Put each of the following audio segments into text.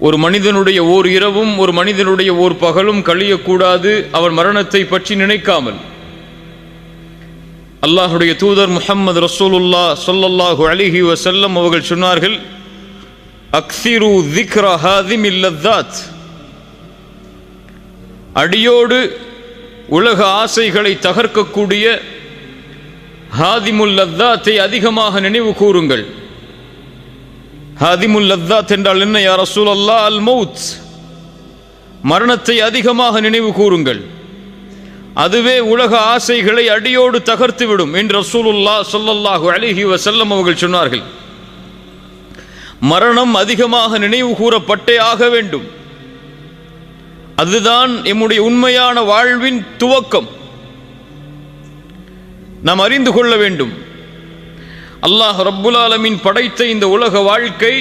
ஒரு மனிதனுடைய ஓர் இரவும் ஒரு மனிதனுடைய ஓர் பகலும் கழியக்கூடாது அவன் மரணத்தை பற்றி நினைக்காமல். அல்லாஹுடைய தூதர் முஹம்மது ரசூலுல்லாஹ் ஸல்லல்லாஹு அலைஹி வஸல்லம் அவர்கள் சொன்னார்கள், அக்ஸிரு ذிக்ர ஹாதிமில் லذாத், அடியோடு உலக ஆசைகளை தகர்க்கக்கூடிய ஹாதிமுல் லذாத்தை அதிகமாக நினைவு கூறுங்கள். ஹாதிமுல் லذாத் என்றால் என்ன யா ரசூலல்லாஹ்? அல் மௌத், மரணத்தை அதிகமாக நினைவு கூறுங்கள், அதுவே உலக ஆசைகளை அடியோடு தகர்த்துவிடும் என்று ரசூலுல்லாஹ் ஸல்லல்லாஹு அலைஹி வஸல்லம் அவர்கள் சொன்னார்கள். மரணம் அதிகமாக நினைவு கூறப்பட்டே ஆக வேண்டும். அதுதான் எம்முடைய உண்மையான வாழ்வின் துவக்கம். நாம் அறிந்து கொள்ள வேண்டும், அல்லாஹ் ரப்புல் ஆலமீன் படைத்த இந்த உலக வாழ்க்கை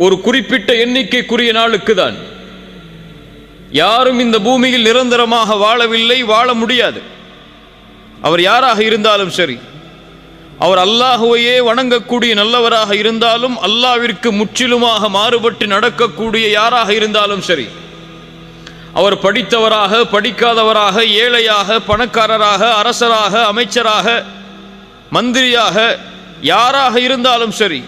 ஒரு குறிப்பிட்ட எண்ணிக்கைக்குரிய நாளுக்கு தான். யாரும் இந்த பூமியில் நிரந்தரமாக வாழவில்லை, வாழ முடியாது. அவர் யாராக இருந்தாலும் சரி, அவர் அல்லாஹுவையே வணங்கக்கூடிய நல்லவராக இருந்தாலும், அல்லாஹ்விற்கு முற்றிலுமாக மாறுபட்டு நடக்கக்கூடிய யாராக இருந்தாலும் சரி, அவர் படித்தவராக படிக்காதவராக, ஏழையாக பணக்காரராக, அரசராக அமைச்சராக மந்திரியாக யாராக இருந்தாலும் சரி,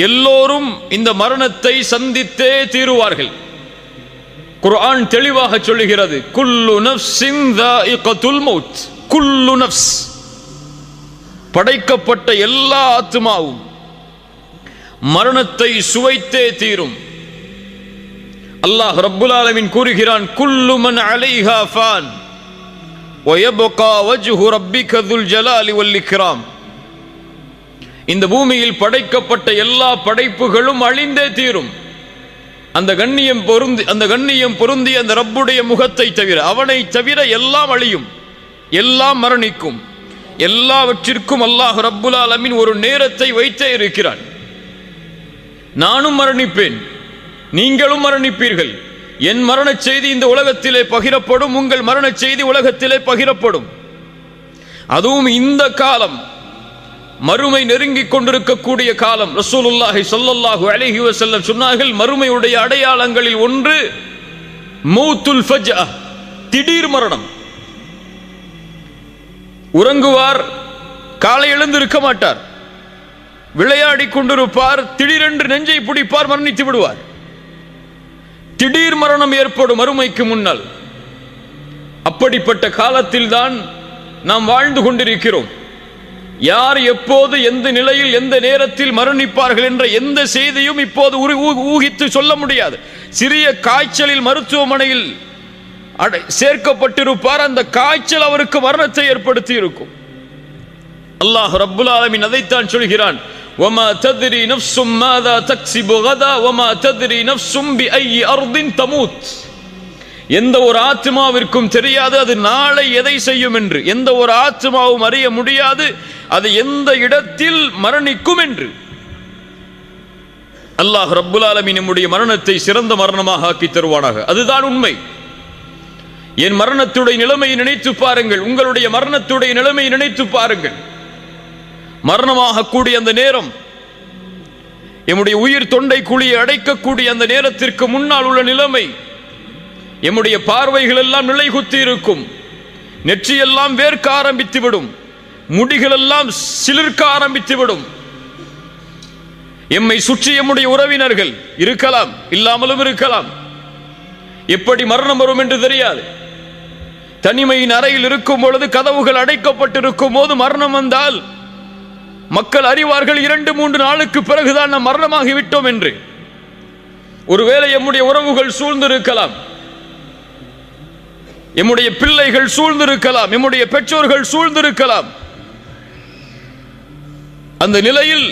எல்லோரும் இந்த மரணத்தை சந்தித்தே தீருவார்கள். குர்ஆன் தெளிவாக சொல்லுகிறது, குல்லு நஃப்ஸின் ذائقத்துல் மௌத், குல்லு நஃப்ஸ், படைக்கப்பட்ட எல்லா ஆத்மாவும் மரணத்தை சுவைத்தே தீரும். அல்லாஹ் ரப்புல் ஆலமீன் கூறுகிறான், குல்லு மன் அலைஹா ஃபான் வயப்கா வஜ்ஹு ரப்பிக துல் ஜலாலி வல் இக்ராம். இந்த பூமியில் படைக்கப்பட்ட எல்லா படைப்புகளும் அழிந்தே தீரும். அந்த கண்ணியம் பொருந்திய அந்த ரப்புடைய முகத்தை தவிர, அவனை தவிர எல்லாம் அழியும், எல்லாம் மரணிக்கும். எல்லாவற்றிற்கும் அல்லாஹ் ரப்புல் ஆலமீன் ஒரு நேரத்தை வைத்தே இருக்கிறான். நானும் மரணிப்பேன், நீங்களும் மரணிப்பீர்கள். என் மரண செய்தி இந்த உலகத்திலே பகிரப்படும், உங்கள் மரண செய்தி உலகத்திலே பகிரப்படும். அதுவும் இந்த காலம் மறுமை நெருங்கிக் கொண்டிருக்கக்கூடிய காலம். ரசூலுல்லாஹி ஸல்லல்லாஹு அலைஹி வஸல்லம் சொன்னார்கள், மறுமையுடைய அடையாளங்களில் ஒன்று மௌத்துல் ஃபஜ்அ, திடீர் மரணம். உறங்குவார், காலை எழுந்திருக்க மாட்டார், விளையாடி கொண்டிருப்பார், திடீரென்று நெஞ்சை பிடிப்பார், மரணித்து விடுவார். திடீர் மரணம் ஏற்படும் மறுமைக்கு முன்னால். அப்படிப்பட்ட காலத்தில் தான் நாம் வாழ்ந்து கொண்டிருக்கிறோம். யார் எப்போது எந்த நிலையில் எந்த நேரத்தில் மரணிப்பார்கள் என்ற எந்த செய்தியும் இப்போது ஊகித்து சொல்ல முடியாது. சிறிய காய்ச்சலில் மருத்துவமனையில் சேர்க்கப்பட்டிருப்பார், அந்த காய்ச்சல் அவருக்கு மரணத்தை ஏற்படுத்தி இருக்கும். அல்லாஹ் ரப்புல் ஆலமீன் அதைத்தான் சொல்கிறான், وَمَا تَدْرِي نَفْسٌ مَاذَا تَكْسِبُ غَدًا وَمَا تَدْرِي نَفْسٌ بِأَيِّ أَرْضٍ تَمُوتُ. எந்த ஒரு ஆத்மாவிற்கும் தெரியாது அது நாளை எதை செய்யும் என்று. எந்த ஒரு ஆத்மாவும் அறிய முடியாது அது எந்த இடத்தில் மரணிக்கும் என்று. அல்லாஹ் ரப்புல் ஆலமீன் நம்முடைய மரணத்தை சிறந்த மரணமாக ஆக்கி தருவானாக. அதுதான் உண்மை. என் மரணத்துடைய நிலைமையை நினைத்து பாருங்கள், உங்களுடைய மரணத்துடைய நிலைமையை நினைத்து பாருங்கள். மரணமாக கூடிய அந்த நேரம், எம்முடைய உயிர் தொண்டை குழியை அடைக்கக்கூடிய அந்த நேரத்திற்கு முன்னால் உள்ள நிலைமை, எம்முடைய பார்வைகள் எல்லாம் நிலைகுத்தி இருக்கும், நெற்றியெல்லாம் வேர்க்க ஆரம்பித்துவிடும், முடிகள் எல்லாம் சிலிர்க்க ஆரம்பித்துவிடும். எம்மை சுற்றி எம்முடைய உறவினர்கள் இருக்கலாம், இல்லாமலும் இருக்கலாம். எப்படி மரணம் வரும் என்று தெரியாது. தனிமையின் அறையில் இருக்கும் பொழுது, கதவுகள் அடைக்கப்பட்டிருக்கும் போது மரணம் வந்தால் மக்கள் அறிவார்கள் 2-3 நாளுக்கு பிறகுதான் நாம் மரணமாகிவிட்டோம் என்று. ஒருவேளை எம்முடைய உறவுகள் சூழ்ந்திருக்கலாம், எம்முடைய பிள்ளைகள் சூழ்ந்திருக்கலாம், எம்முடைய பெற்றோர்கள் சூழ்ந்திருக்கலாம். அந்த நிலையில்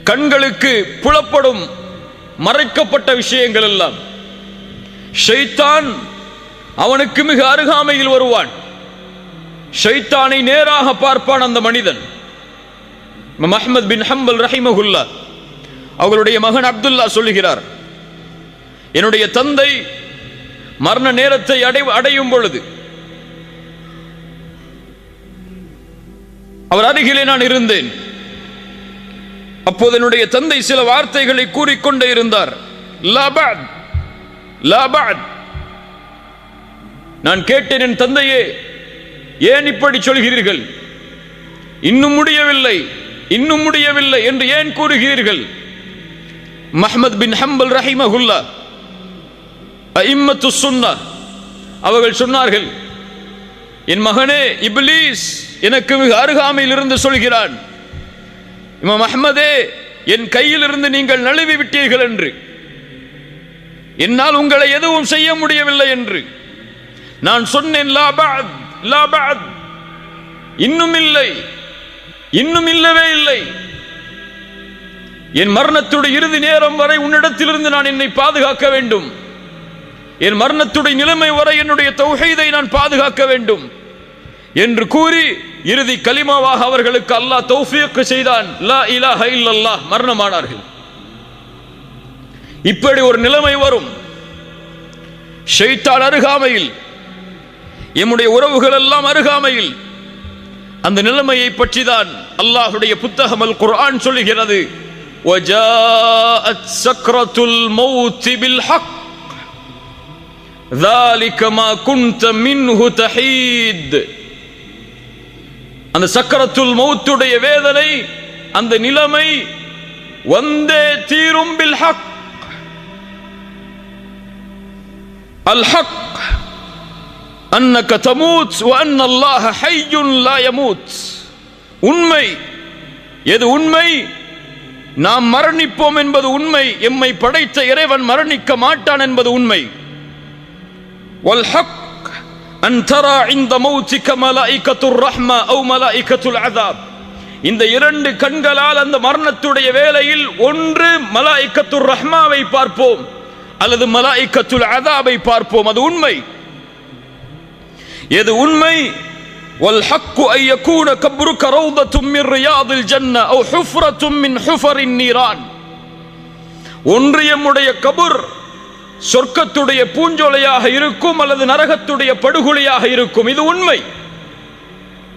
கண்களுக்கு புலப்படும் மறைக்கப்பட்ட விஷயங்கள் எல்லாம், ஷைத்தான் அவனுக்கு மிக அருகாமையில் வருவான். ஷைத்தானை நேராக பார்ப்பான் அந்த மனிதன். அஹ்மத் பின் ஹம்பல் ரஹிமஹுல்லா அவர்களுடைய மகன் அப்துல்லா சொல்லுகிறார், என்னுடைய தந்தை மரண நேரத்தை அடையும் பொழுது அவர் அருகிலே நான் இருந்தேன். அப்போது என்னுடைய தந்தை சில வார்த்தைகளை கூறிக்கொண்டே இருந்தார். நான் கேட்டேன், என் தந்தையே, ஏன் இப்படி சொல்கிறீர்கள்? இன்னும் முடியவில்லை, இன்னும் முடியவில்லை என்று ஏன் கூறுகிறீர்கள்? முஹம்மது பின் ஹம்பல் ரஹிமஹுல்லா அஇம்மத்து சுன்னah அவர்கள் சொன்னார்கள், என் மகனே, இப்லீஸ் எனக்கு மிக அருகாமையில் இருந்து சொல்கிறான், இமாம் அஹ்மதே, என் கையில் இருந்து நீங்கள் நழுவி விட்டீர்கள் என்று, என்னால் உங்களை எதுவும் செய்ய முடியவில்லை என்று. நான் சொன்னேன், லா பஅத், லா பஅத், இன்னும் இல்லை, இன்னும் இல்லவே இல்லை. என் மரணத்துடைய இறுதி நேரம் வரை உன்னிடத்திலிருந்து நான் என்னை பாதுகாக்க வேண்டும். என் மரணத்துடைய நிலைமை வரை என்னுடைய தௌஹீதை நான் பாதுகாக்க வேண்டும் என்று கூறி இறுதி கலிமாவாக அவர்களுக்கு அல்லாஹ் தௌஃபீக் செய்தான். லா இலாஹ இல்லல்லாஹ், மரணமானார்கள். இப்படி ஒரு நிலைமை வரும். ஷைத்தான் அருகாமையில், எம்முடைய உறவுகள் எல்லாம் அருகாமையில். அந்த நிலைமையை பற்றி தான் அல்லாஹ்வுடைய புத்தகம் அல் குர்ஆன் சொல்லுகிறது. வஜாஅத் சக்ரத்துல் மௌத் பில் ஹக் ذلك ما كنت منه تحيد. அந்த சக்கரத்துல் மௌத்துடைய வேதனை, அந்த நிலைமை வந்தே தீரும். பில் ஹக், அல் ஹக் அன்னக தமூத் வ அன்ன அல்லாஹ ஹய்யுன் லா யமூத். உண்மை எது? உண்மை நாம் மரணிப்போம் என்பது உண்மை. எம்மை படைத்த இறைவன் மரணிக்க மாட்டான் என்பது உண்மை. வல் ஹக் அன் தரா இன்த மௌத்திக மலாயிகத்துர் ரஹ்மா அவ் மலாயிகத்துல் அஸாப். இந்த இரண்டு கண்களால் அந்த மரணத்துடைய வேளையில் ஒன்று மலாயிகத்துர் ரஹ்மாவை பார்ப்போம் அல்லது மலாயிகத்துல் அஸாபை பார்ப்போம். அது உண்மை. எது உண்மை? வல் ஹக்கு அன் யகூன கப்ருக ரௌதத்தும் மின் ரியாதில் ஜன்னah அவ் ஹுஃப்ரத்தும் மின் ஹுஃபரின் நீரான். ஒன்று எம்முடைய கபர் சொர்க்கத்துடைய பூஞ்சோலையாக இருக்கும் அல்லது நரகத்துடைய படுகொலையாக இருக்கும். இது உண்மை.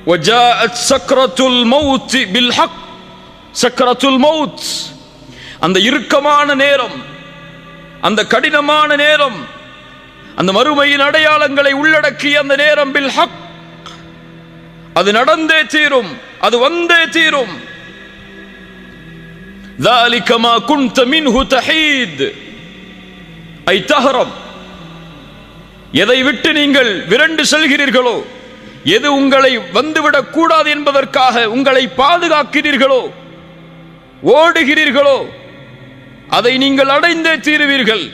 வஜாஅத் சக்ரத்துல் மௌத் பில் ஹக். சக்ரத்துல் மௌத், அந்த இறுக்கமான நேரம், அந்த கடினமான நேரம், அந்த மறுமையின் அடையாளங்களை உள்ளடக்கிய அந்த நேரம், பில் ஹக், அது நடந்தே தீரும், அது வந்தே தீரும். ذلك ما كنت منه تحيد ஐ தஹரம். எதை விட்டு நீங்கள் விரண்டு செல்கிறீர்களோ, எது உங்களை வந்துவிடக் கூடாது என்பதற்காக உங்களை பாதுகாக்கிறீர்களோ, ஓடுகிறீர்களோ, அதை நீங்கள் அடைந்தே தீருவீர்கள்.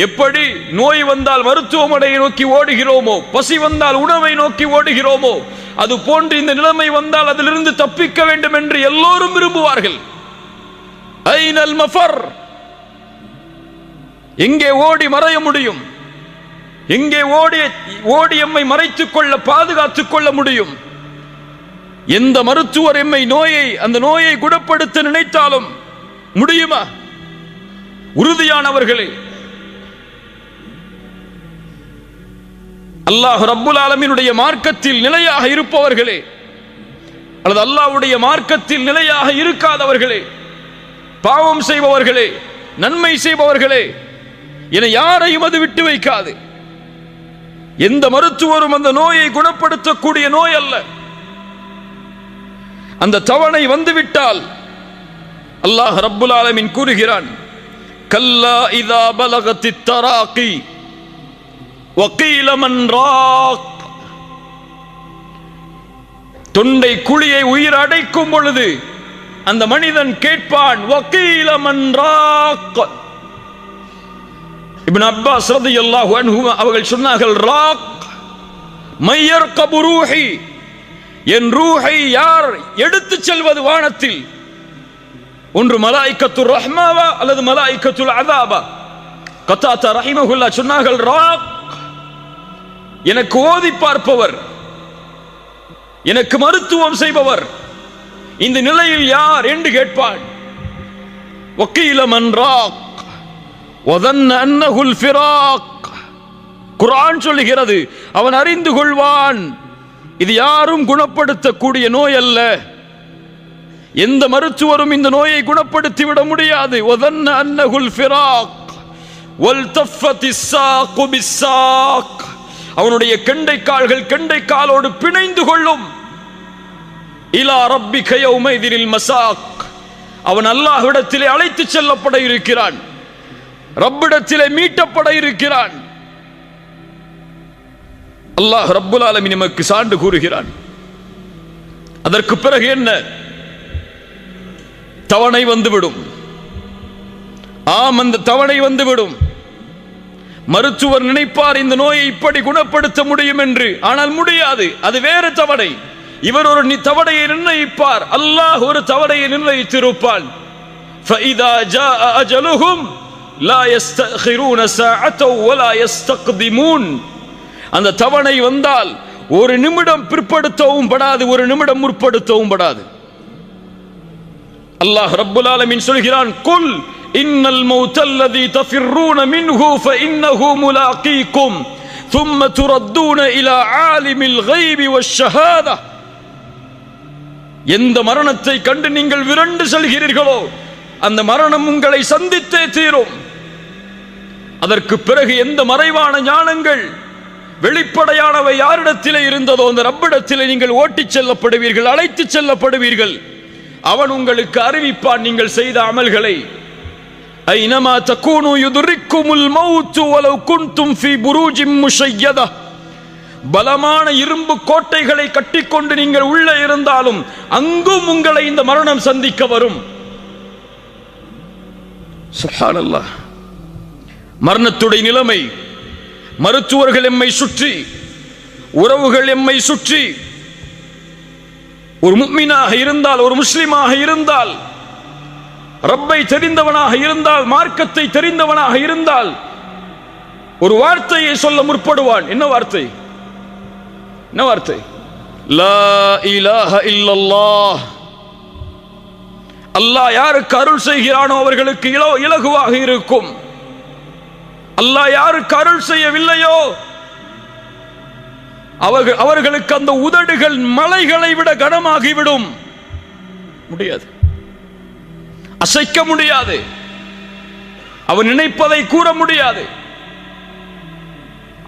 எப்படி நோய் வந்தால் மருத்துவமனையை நோக்கி ஓடுகிறோமோ, பசி வந்தால் உணவை நோக்கி ஓடுகிறோமோ, அது போன்று இந்த நிலைமை வந்தால் அதிலிருந்து தப்பிக்க வேண்டும் என்று எல்லோரும் விரும்புவார்கள். ஐனல் மஃபர், எங்கே ஓடி மறைய முடியும்? எங்கே ஓடி எம்மை மறைத்துக் கொள்ள, பாதுகாத்துக் கொள்ள முடியும்? எந்த மருத்துவர் எம்மை அந்த நோயை குணப்படுத்த நினைத்தாலும் முடியுமா? உறுதியானவர்களே, அல்லாஹ் ரப்புல் ஆலமீனுடைய மார்க்கத்தில் நிலையாக இருப்பவர்களே, அல்லது அல்லாஹ்வுடைய மார்க்கத்தில் நிலையாக இருக்காதவர்களே, பாவம் செய்பவர்களே, நன்மை செய்பவர்களே என யாரையும் அது விட்டு வைக்காது. எந்த மருத்துவரும் அந்த நோயை குணப்படுத்தக்கூடிய நோய் அல்ல. அந்த தவணை வந்துவிட்டால் அல்லாஹ் ரப்புல் ஆலமீன் கூறுகிறான், கல்லா இதா பலகத்தித் தராகி வகீல மன் ராக். தொண்டை குழியை உயிர் அடைக்கும் பொழுது அந்த மனிதன் கேட்பான், வகீல மன் ராக். இப்னு அப்பாஸ் ரலியல்லாஹு அன்ஹு அவர்கள் சொன்னார்கள், ராக் மையர்கபு ரூஹி, என் ரூஹை யார் எடுத்துச் செல்வது வானத்தில்? ஒன்று மலாயிகத்துர் ரஹ்மாவா அல்லது மலாயிகத்துல் அஸாபா? கத்தாதா ரஹிமஹுல்லாஹ் சொன்னார்கள், ராக் எனக்கு ஓதி பார்ப்பவர், எனக்கு மருத்துவம் செய்பவர், இந்த நிலையில் யார் என்று கேட்பான். வகீல மன் ராக் வதன்ன அன்னஹுல் ஃபிராக். குர்ஆன் சொல்லுகிறது, அவன் அறிந்து கொள்வான் இது யாரும் குணப்படுத்தக்கூடிய நோய் அல்ல, எந்த மருத்துவரும் இந்த நோயை குணப்படுத்தி விட முடியாது. وَظَنَّ أَنَّهُ الْفِرَاقُ وَالْتَفَّتِ السَّاقُ بِالسَّاقِ அவனுடைய கெண்டை கால்கள் கெண்டை காலோடு பிணைந்து கொள்ளும். இலா ரப்பிக யௌமைதில் மசாக் அவன் அல்லாஹ்விடத்திலே அழைத்து செல்லப்பட இருக்கிறான், ரப்பிடத்திலே மீட்டப்பட இருக்கிறான். அல்லாஹ் ரப்புல் ஆலமீன் நமக்கு சான்று கூறுகிறான். அதற்கு பிறகு என்ன? தவணை வந்துவிடும். அந்த தவணை வந்துவிடும். மருத்துவர் நினைப்பார் இந்த நோயை இப்படி குணப்படுத்த முடியும் என்று, ஆனால் முடியாது. அது வேறு தவணை. இவர் ஒரு தவணையை நிர்ணயிப்பார், அல்லாஹ் ஒரு தவணையை நிர்ணயித்திருப்பான். فَإِذَا جَاءَ أَجَلُهُمْ لَا يَسْتَأْخِرُونَ سَاعَةً وَلَا يَسْتَقْدِمُونَ அந்த தவணை வந்தால் ஒரு நிமிடம் பிற்படுத்தவும் படாது, ஒரு நிமிடம் முற்படுத்தவும் படாது. அல்லாஹ் ரப்புல் ஆலமீன் சொல்கிறான், குல் இன்னல் மௌத்தல்லதி தஃபிர்ரூன மின்ஹு ஃபஇன்னஹு முலாகீக்கும் ثم تردون إلى عالم الغيب والشهادة எந்த மரணத்தை கண்டு நீங்கள் விரண்டு செல்கிறீர்களோ அந்த மரணம் உங்களை சந்தித்தே தீரும். அதற்கு பிறகு எந்த மறைவான ஞானங்கள் வெளிப்படையானவை யாரிடத்திலே இருந்ததோ அந்த ரப்பிடத்திலே நீங்கள் ஓட்டிச் செல்லப்படுவீர்கள், அழைத்து செல்லப்படுவீர்கள். அவன் உங்களுக்கு அறிவிப்பான் நீங்கள் செய்த அமல்களை. ஐனமா தகூனு யுத்ரிக்குமுல் மௌத் வலவ் குன்தும் ஃபீ புரூஜின் முஷய்யதா பலமான இரும்பு கோட்டைகளை கட்டிக்கொண்டு நீங்கள் உள்ளே இருந்தாலும் அங்கும் உங்களை இந்த மரணம் சந்திக்க வரும். சுப்ஹானல்லாஹ். மரணத்துடைய நிலைமை, மருத்துவர்கள் எம்மை சுற்றி, உறவுகள் எம்மை சுற்றி. ஒரு முஃமினாக இருந்தால், ஒரு முஸ்லிமாக இருந்தால், ரப்பை தெரிந்தவனாக இருந்தால், மார்க்கத்தை தெரிந்தவனாக இருந்தால் ஒரு வார்த்தையை சொல்ல முற்படுவான். என்ன வார்த்தை? என்ன வார்த்தை? லா இலாஹ இல்லல்லாஹ். அல்லாஹ் யாருக்கு அருள் செய்கிறானோ அவர்களுக்கு இலகுவாக இருக்கும். அல்லாஹ் யாருக்கு அருள் செய்யவில்லையோ அவர்களுக்கு அந்த உதடுகள் மலைகளை விட கனமாகிவிடும். முடியாது, அசைக்க முடியாது, அவன் நினைப்பதை கூற முடியாது.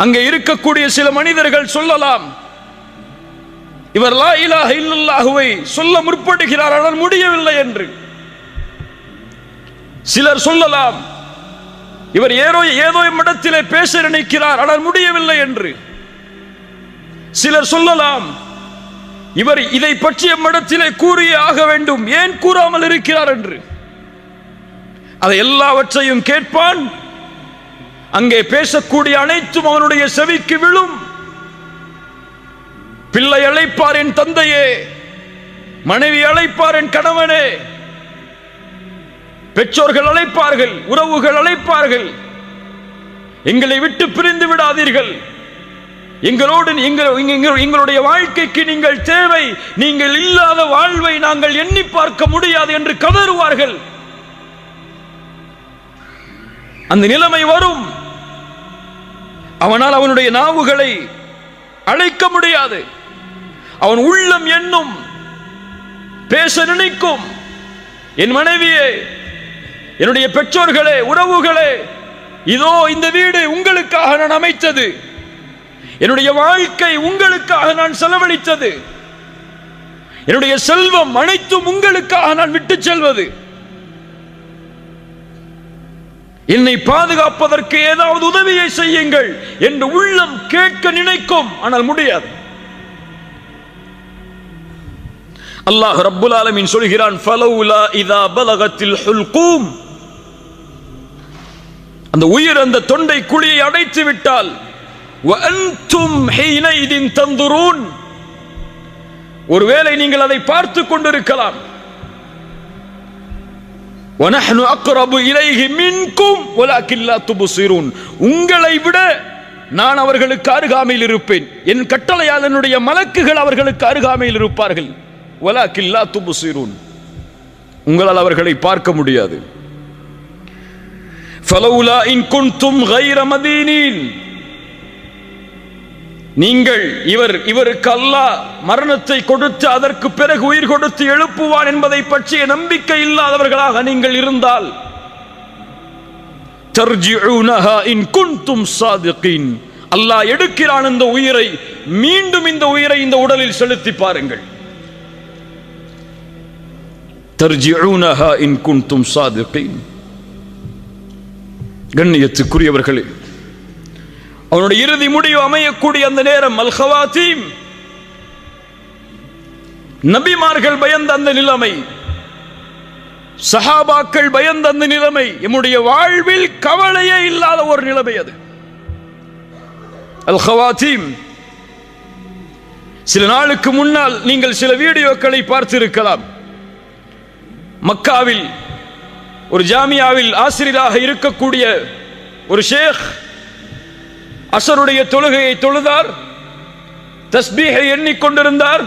அங்கே இருக்கக்கூடிய சில மனிதர்கள் சொல்லலாம், இவர் லா இலாஹ இல்லல்லாஹுவை சொல்ல முற்படுகிறார் ஆனால் முடியவில்லை என்று. சிலர் சொல்லலாம், இவர் ஏதோ இடத்திலே பேச நினைக்கிறார் ஆனால் முடியவில்லை என்று. சிலர் சொல்லலாம், இவர் இதை பற்றிய இடத்திலே கூறியே ஆக வேண்டும், ஏன் கூறாமல் இருக்கிறார் என்று. அதை எல்லாவற்றையும் கேட்பான். அங்கே பேசக்கூடிய அனைத்தும் அவனுடைய செவிக்கு விழும். பிள்ளை அழைப்பார் என் தந்தையே, மனைவி அழைப்பார் என் கணவனே, பெற்றோர்கள் அழைப்பார்கள், உறவுகள் அழைப்பார்கள், எங்களை விட்டு பிரிந்து விடாதீர்கள், எங்களோடு எங்களுடைய வாழ்க்கைக்கு நீங்கள் தேவை, நீங்கள் இல்லாத வாழ்வை நாங்கள் எண்ணி பார்க்க முடியாது என்று கதறுவார்கள். அந்த நிலைமை வரும். அவனால் அவனுடைய நாவுகளை அழைக்க முடியாது. அவன் உள்ளம் எண்ணும், பேச நினைக்கும், என் மனைவியே, என்னுடைய பெற்றோர்களே, உறவுகளே, இதோ இந்த வீடு உங்களுக்காக நான் அமைத்தது, என்னுடைய வாழ்க்கை உங்களுக்காக நான் செலவழித்தது, என்னுடைய செல்வம் அனைத்தும் உங்களுக்காக நான் விட்டு செல்வது, என்னை பாதுகாப்பதற்கு ஏதாவது உதவியை செய்யுங்கள் என்று உள்ளம் கேட்க நினைக்கும், ஆனால் முடியாது. அல்லாஹ் ரப்புல் ஆலமீன் சொல்கிறான், ஃபலௌலா இதா பலகத்தில் ஹுல்கூம் அந்த உயிர் அந்த தொண்டை குழியை அடைத்து விட்டால் வஅன்தும் ஹீனைதின் தந்துரூன் ஒருவேளை நீங்கள் அதை பார்த்து கொண்டிருக்கலாம். وَنَحْنُ أَقْرَبُ إِلَيْهِ مِنْكُمْ وَلَكِنْ لَا تُبْصِرُونَ உங்களை விட நான் அவர்களுக்கு அருகாமையில் இருப்பேன், என் கட்டளையால் என்னுடைய மலக்குகள் அவர்களுக்கு அருகாமையில் இருப்பார்கள். وَلَكِنْ لَا تُبْصِرُونَ உங்களால் அவர்களை பார்க்க முடியாது. فَلَوْلَا إِن كُنْتُمْ غَيْرَ مَدِينِينَ நீங்கள் இவருக்கு அல்லாஹ் மரணத்தை கொடுத்து அதற்கு பிறகு உயிர் கொடுத்து எழுப்புவான் என்பதை பற்றிய நம்பிக்கை இல்லாதவர்களாக நீங்கள் இருந்தால் தர்ஜிஊனஹா இன் குன்தும் சாதிகீன், அல்லாஹ் எடுக்கிறான் இந்த உயிரை, மீண்டும் இந்த உயிரை இந்த உடலில் செலுத்தி பாருங்கள். தர்ஜிஊனஹா இன் குன்தும் சாதிகீன். கண்ணியத்துக்குரியவர்களே, அவனுடைய இறுதி முடிவு அமையக்கூடிய அந்த நேரம் அல் ஹவாத்தீம், நபிமார்கள் பயந்த அந்த நிலைமை, சஹாபாக்கள் பயந்த அந்த நிலைமை, நம்முடைய வாழ்வில் கவலையே இல்லாத ஒரு நிலைமை அது அல் ஹவாத்தீம். சில நாளுக்கு முன்னால் நீங்கள் சில வீடியோக்களை பார்த்திருக்கலாம். மக்காவில் ஒரு ஜாமியாவில் ஆசிரியராக இருக்கக்கூடிய ஒரு ஷேக் அசருடைய தொழுகையை தொழுதார், தஸ்பீஹை எண்ணிக்கொண்டிருந்தார்,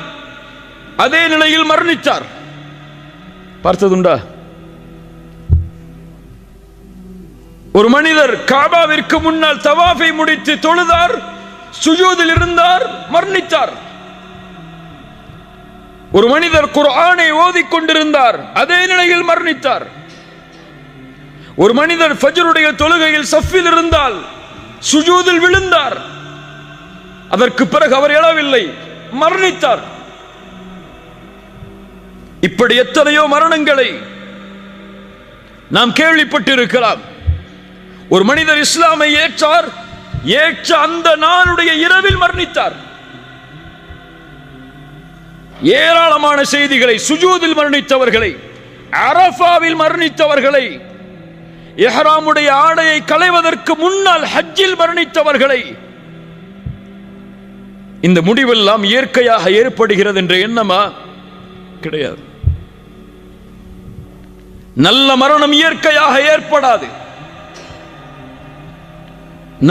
அதே நிலையில் மரணித்தார். பார்த்ததுண்டா? ஒரு மனிதர் காபாவிற்கு முன்னால் தவாஃபை முடித்து தொழுதார், சுஜூதில் இருந்தார், மரணித்தார். ஒரு மனிதர் குர்ஆனை ஓதிக்கொண்டிருந்தார், அதே நிலையில் மரணித்தார். ஒரு மனிதர் ஃபஜ்ருடைய தொழுகையில் சஃபில் இருந்தால் சுஜூதில் விழுந்தார், அதற்கு பிறகு அவர் எழவில்லை, மரணித்தார். இப்படி எத்தனையோ மரணங்களை நாம் கேள்விப்பட்டிருக்கலாம். ஒரு மனிதர் இஸ்லாமை ஏற்றார், ஏற்ற அந்த நாளுடைய இரவில் மரணித்தார். ஏராளமான செய்திகளை, சுஜூதில் மரணித்தவர்களை, அரஃபாவில் மரணித்தவர்களை, இஹ்ராமுடைய ஆடையை களைவதற்கு முன்னால் ஹஜ்ஜில் மரணித்தவர்களை, இந்த முடிவெல்லாம் இயற்கையாக ஏற்படுகிறது என்ற எண்ணமா? கிடையாது. நல்ல மரணம் இயற்கையாக ஏற்படாது.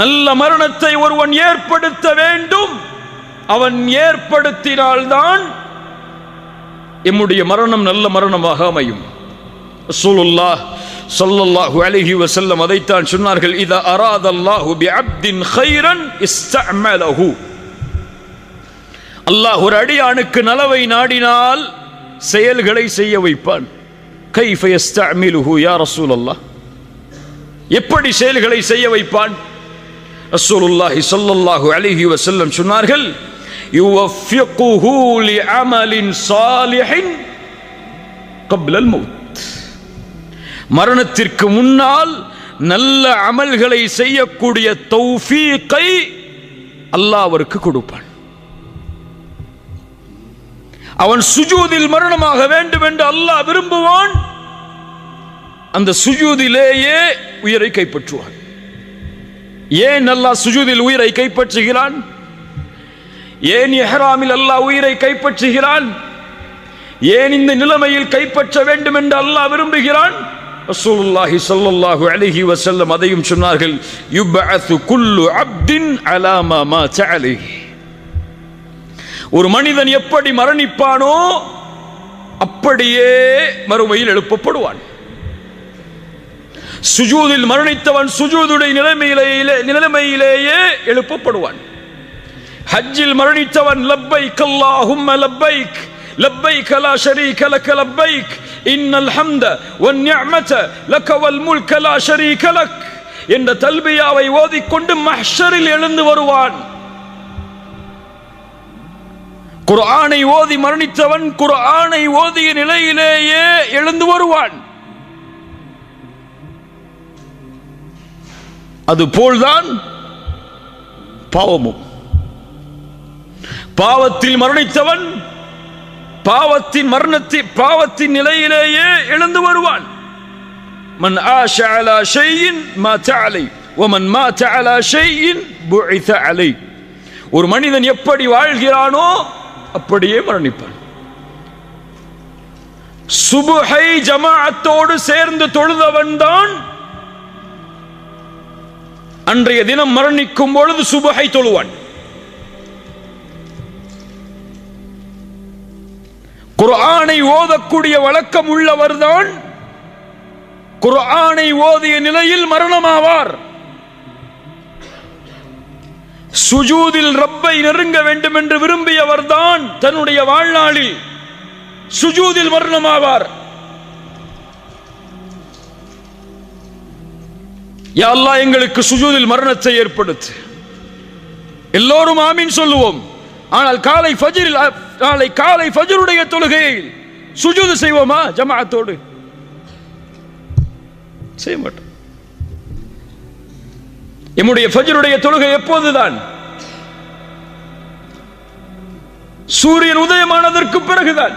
நல்ல மரணத்தை ஒருவன் ஏற்படுத்த வேண்டும். அவன் ஏற்படுத்தினால்தான் எம்முடைய மரணம் நல்ல மரணமாக அமையும். ரசூலுல்லாஹ் ஸல்லல்லாஹு அலைஹி வஸல்லம் அதைத்தான் சொன்னார்கள், இதா அராதல்லாஹு பிஅப்தின் கைரன் இஸ்தஅமலஹு. அல்லாஹ் ஒரு அடியானுக்கு நலவை நாடினால் செயல்களை செய்ய வைப்பான். கைஃப யஸ்தஅமிலுஹு யா ரசூலல்லாஹ், எப்படி செயல்களை செய்ய வைப்பான்? ரசூலுல்லாஹி ஸல்லல்லாஹு அலைஹி வஸல்லம் சொன்னார்கள், யுவஃபிகுஹு லிஅமலின் ஸாலிஹின் கப்லல் மௌத். மரணத்திற்கு முன்னால் நல்ல அமல்களை செய்யக்கூடிய தௌஃபீகை அல்லாஹ் அவருக்கு கொடுப்பான். அவன் சுஜூதில் மரணமாக வேண்டும் என்று அல்லாஹ் விரும்புவான். அந்த சுஜூதிலேயே உயிரை கைப்பற்றுவான். ஏன் அல்லாஹ் சுஜூதில் உயிரை கைப்பற்றுகிறான்? ஏன் இஹ்ராமில் அல்லாஹ் உயிரை கைப்பற்றுகிறான்? ஏன் இந்த நிலைமையில் கைப்பற்ற வேண்டும் என்று அல்லாஹ் விரும்புகிறான்? ரசூலுல்லாஹி ஸல்லல்லாஹு அலைஹி வஸல்லம் அதையும் சொன்னார்கள், யுபஅது குல்லு அப்தின் அலா மா மாத அலைஹி. ஒரு மனிதன் எப்படி மரணிப்பானோ அப்படியே மறுமையில் எழுப்பப்படுவான். சுஜூதில் மரணித்தவன் சுஜூதுடைய நிலைமையிலேயே எழுப்பப்படுவான். ஹஜ்ஜில் மரணித்தவன் லப்பைக் அல்லாஹும்ம லப்பைக் லப்பைக் லா ஷரீக லக லப்பைக் இன்னல் ஹம்த வன் நிஅமத லக வல் முல்க லா ஷரீக லக் என்ற தல்பியாவை ஓதிக்கொண்டு மஹ்ஷரில் எழுந்து வருவான். குர்ஆனை ஓதி மரணித்தவன் குர்ஆனை ஓதிய நிலையிலேயே எழுந்து வருவான். அதுபோல்தான் பாவமும். பாவத்தில் மரணித்தவன் பாவத்தின் நிலையிலேயே எழுந்து வருவான். மன் ஆஷ அலா ஷைஇன் மாத அலை வமன் மாத அலா ஷைஇன் புஇத அலை. ஒரு மனிதன் எப்படி வாழ்கிறானோ அப்படியே மரணிப்பான். சுபுஹை ஜமாஅத்தோடு சேர்ந்து தொழுதவன் தான் அன்றைய தினம் மரணிக்கும் பொழுது சுபுஹை தொழுவான். குர்ஆனை ஓதக்கூடிய வழக்கம் உள்ளவர்தான் குர்ஆனை ஓதிய நிலையில் மரணமாவார். சுஜூதில் ரப்பை நெருங்க வேண்டும் என்று விரும்பியவர்தான் தன்னுடைய வாழ்நாளில் சுஜூதில் மரணமாவார். யா அல்லாஹ் எங்களுக்கு சுஜூதில் மரணத்தை ஏற்படுத்து. எல்லோரும் ஆமீன் சொல்லுவோம். ஆனால் காலை ஃபஜ்ருடைய தொழுகையில் சுஜூது செய்வோமா? ஜமாஅத்தோடு செய்ய மாட்டோம். நம்முடைய ஃபஜ்ருடைய தொழுகை எப்போதுதான்? சூரியன் உதயமானதற்கு பிறகுதான்.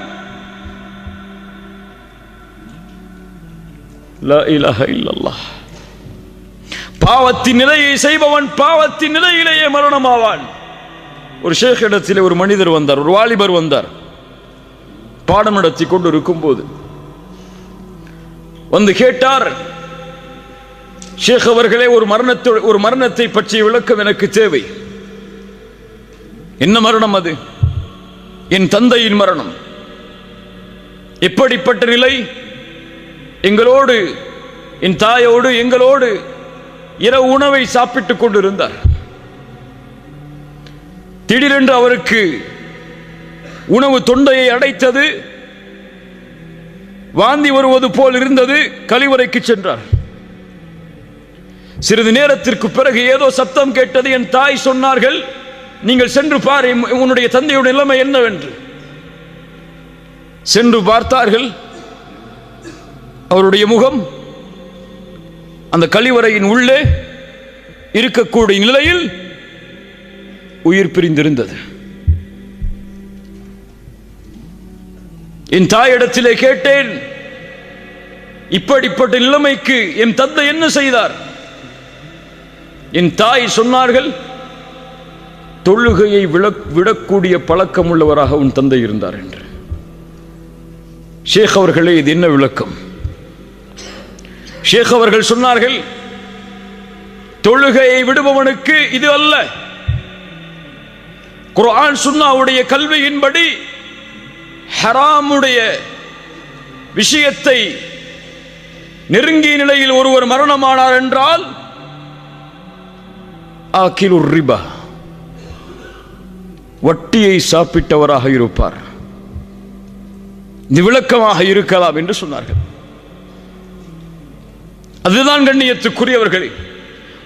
லா இலாஹ இல்லல்லாஹ். பாவத்தின் நிலையை செய்பவன் பாவத்தின் நிலையிலேயே மரணமாவான். ஒரு ஷேக் இடத்திலே ஒரு மனிதர் வந்தார், ஒரு வாலிபர் வந்தார். பாடம் நடத்தி கொண்டு இருக்கும் போது வந்து கேட்டார், ஷேக் அவர்களே, ஒரு மரணத்தை பற்றிய விளக்கம் எனக்கு தேவை. என்ன மரணம் அது? என் தந்தையின் மரணம். எப்படிப்பட்ட நிலை? எங்களோடு, என் தாயோடு எங்களோடு இரவு உணவை சாப்பிட்டுக் கொண்டிருந்தார். திடீரென்று அவருக்கு உணவு தொண்டையை அடைத்தது, வாந்தி வருவது போல் இருந்தது. கழிவறைக்கு சென்றார். சிறிது நேரத்திற்கு பிறகு ஏதோ சத்தம் கேட்டது. என் தாய் சொன்னார்கள், நீங்கள் சென்று பார் உன்னுடைய தந்தையுடைய நிலைமை என்னவென்று. சென்று பார்த்தார்கள். அவருடைய முகம் அந்த கழிவறையின் உள்ளே இருக்கக்கூடிய நிலையில் உயிர் பிரிந்திருந்தது. என் தாயிடத்திலே கேட்டேன், இப்படிப்பட்ட நிலைமைக்கு என் தந்தை என்ன செய்தார்? என் தாய் சொன்னார்கள், தொழுகையை விடக்கூடிய பழக்கம் உள்ளவராக உன் தந்தை இருந்தார் என்று. ஷேக் அவர்களே, இது என்ன விளக்கம்? ஷேக் அவர்கள் சொன்னார்கள், தொழுகையை விடுபவனுக்கு இது அல்ல. குர்ஆன் சுன்னாவுடைய கல்வியின்படி ஹராமுடைய விஷயத்தை நெருங்கிய நிலையில் ஒருவர் மரணமானார் என்றால் ஆகிலுர் ரிபா, வட்டியை சாப்பிட்டவராக இருப்பார். இது விளக்கமாக இருக்கலாம் என்று சொன்னார்கள். அதுதான் கண்ணியத்துக்குரியவர்களே,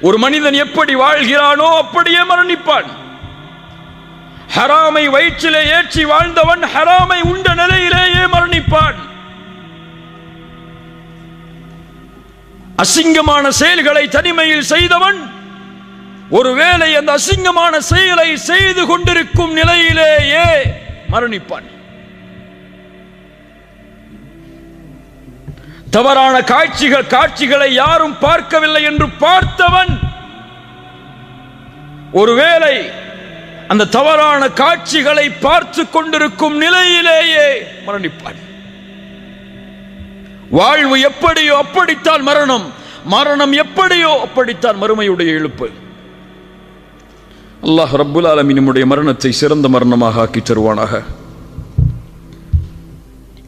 ஒரு மனிதன் எப்படி வாழ்கிறானோ அப்படியே மரணிப்பான். ஹராமை வயிற்றிலே ஏற்றி வாழ்ந்தவன் ஹராமை உண்ட நிலையிலேயே மரணிப்பான். அசிங்கமான செயல்களை தனிமையில் செய்தவன் ஒருவேளை அந்த அசிங்கமான செயலை செய்து கொண்டிருக்கும் நிலையிலேயே மரணிப்பான். தவறான காட்சிகளை யாரும் பார்க்கவில்லை என்று பார்த்தவன் ஒருவேளை அந்த தவறான காட்சிகளை பார்த்து கொண்டிருக்கும் நிலையிலேயே மரணிப்பான். வாழ்வு எப்படியோ அப்படித்தான் மரணம், மரணம் எப்படியோ அப்படித்தான் மறுமையுடைய எழுப்பு. அல்லாஹ் ரப்புல் ஆலமீன் நம்முடைய மரணத்தை சிறந்த மரணமாக ஆக்கி தருவானாக.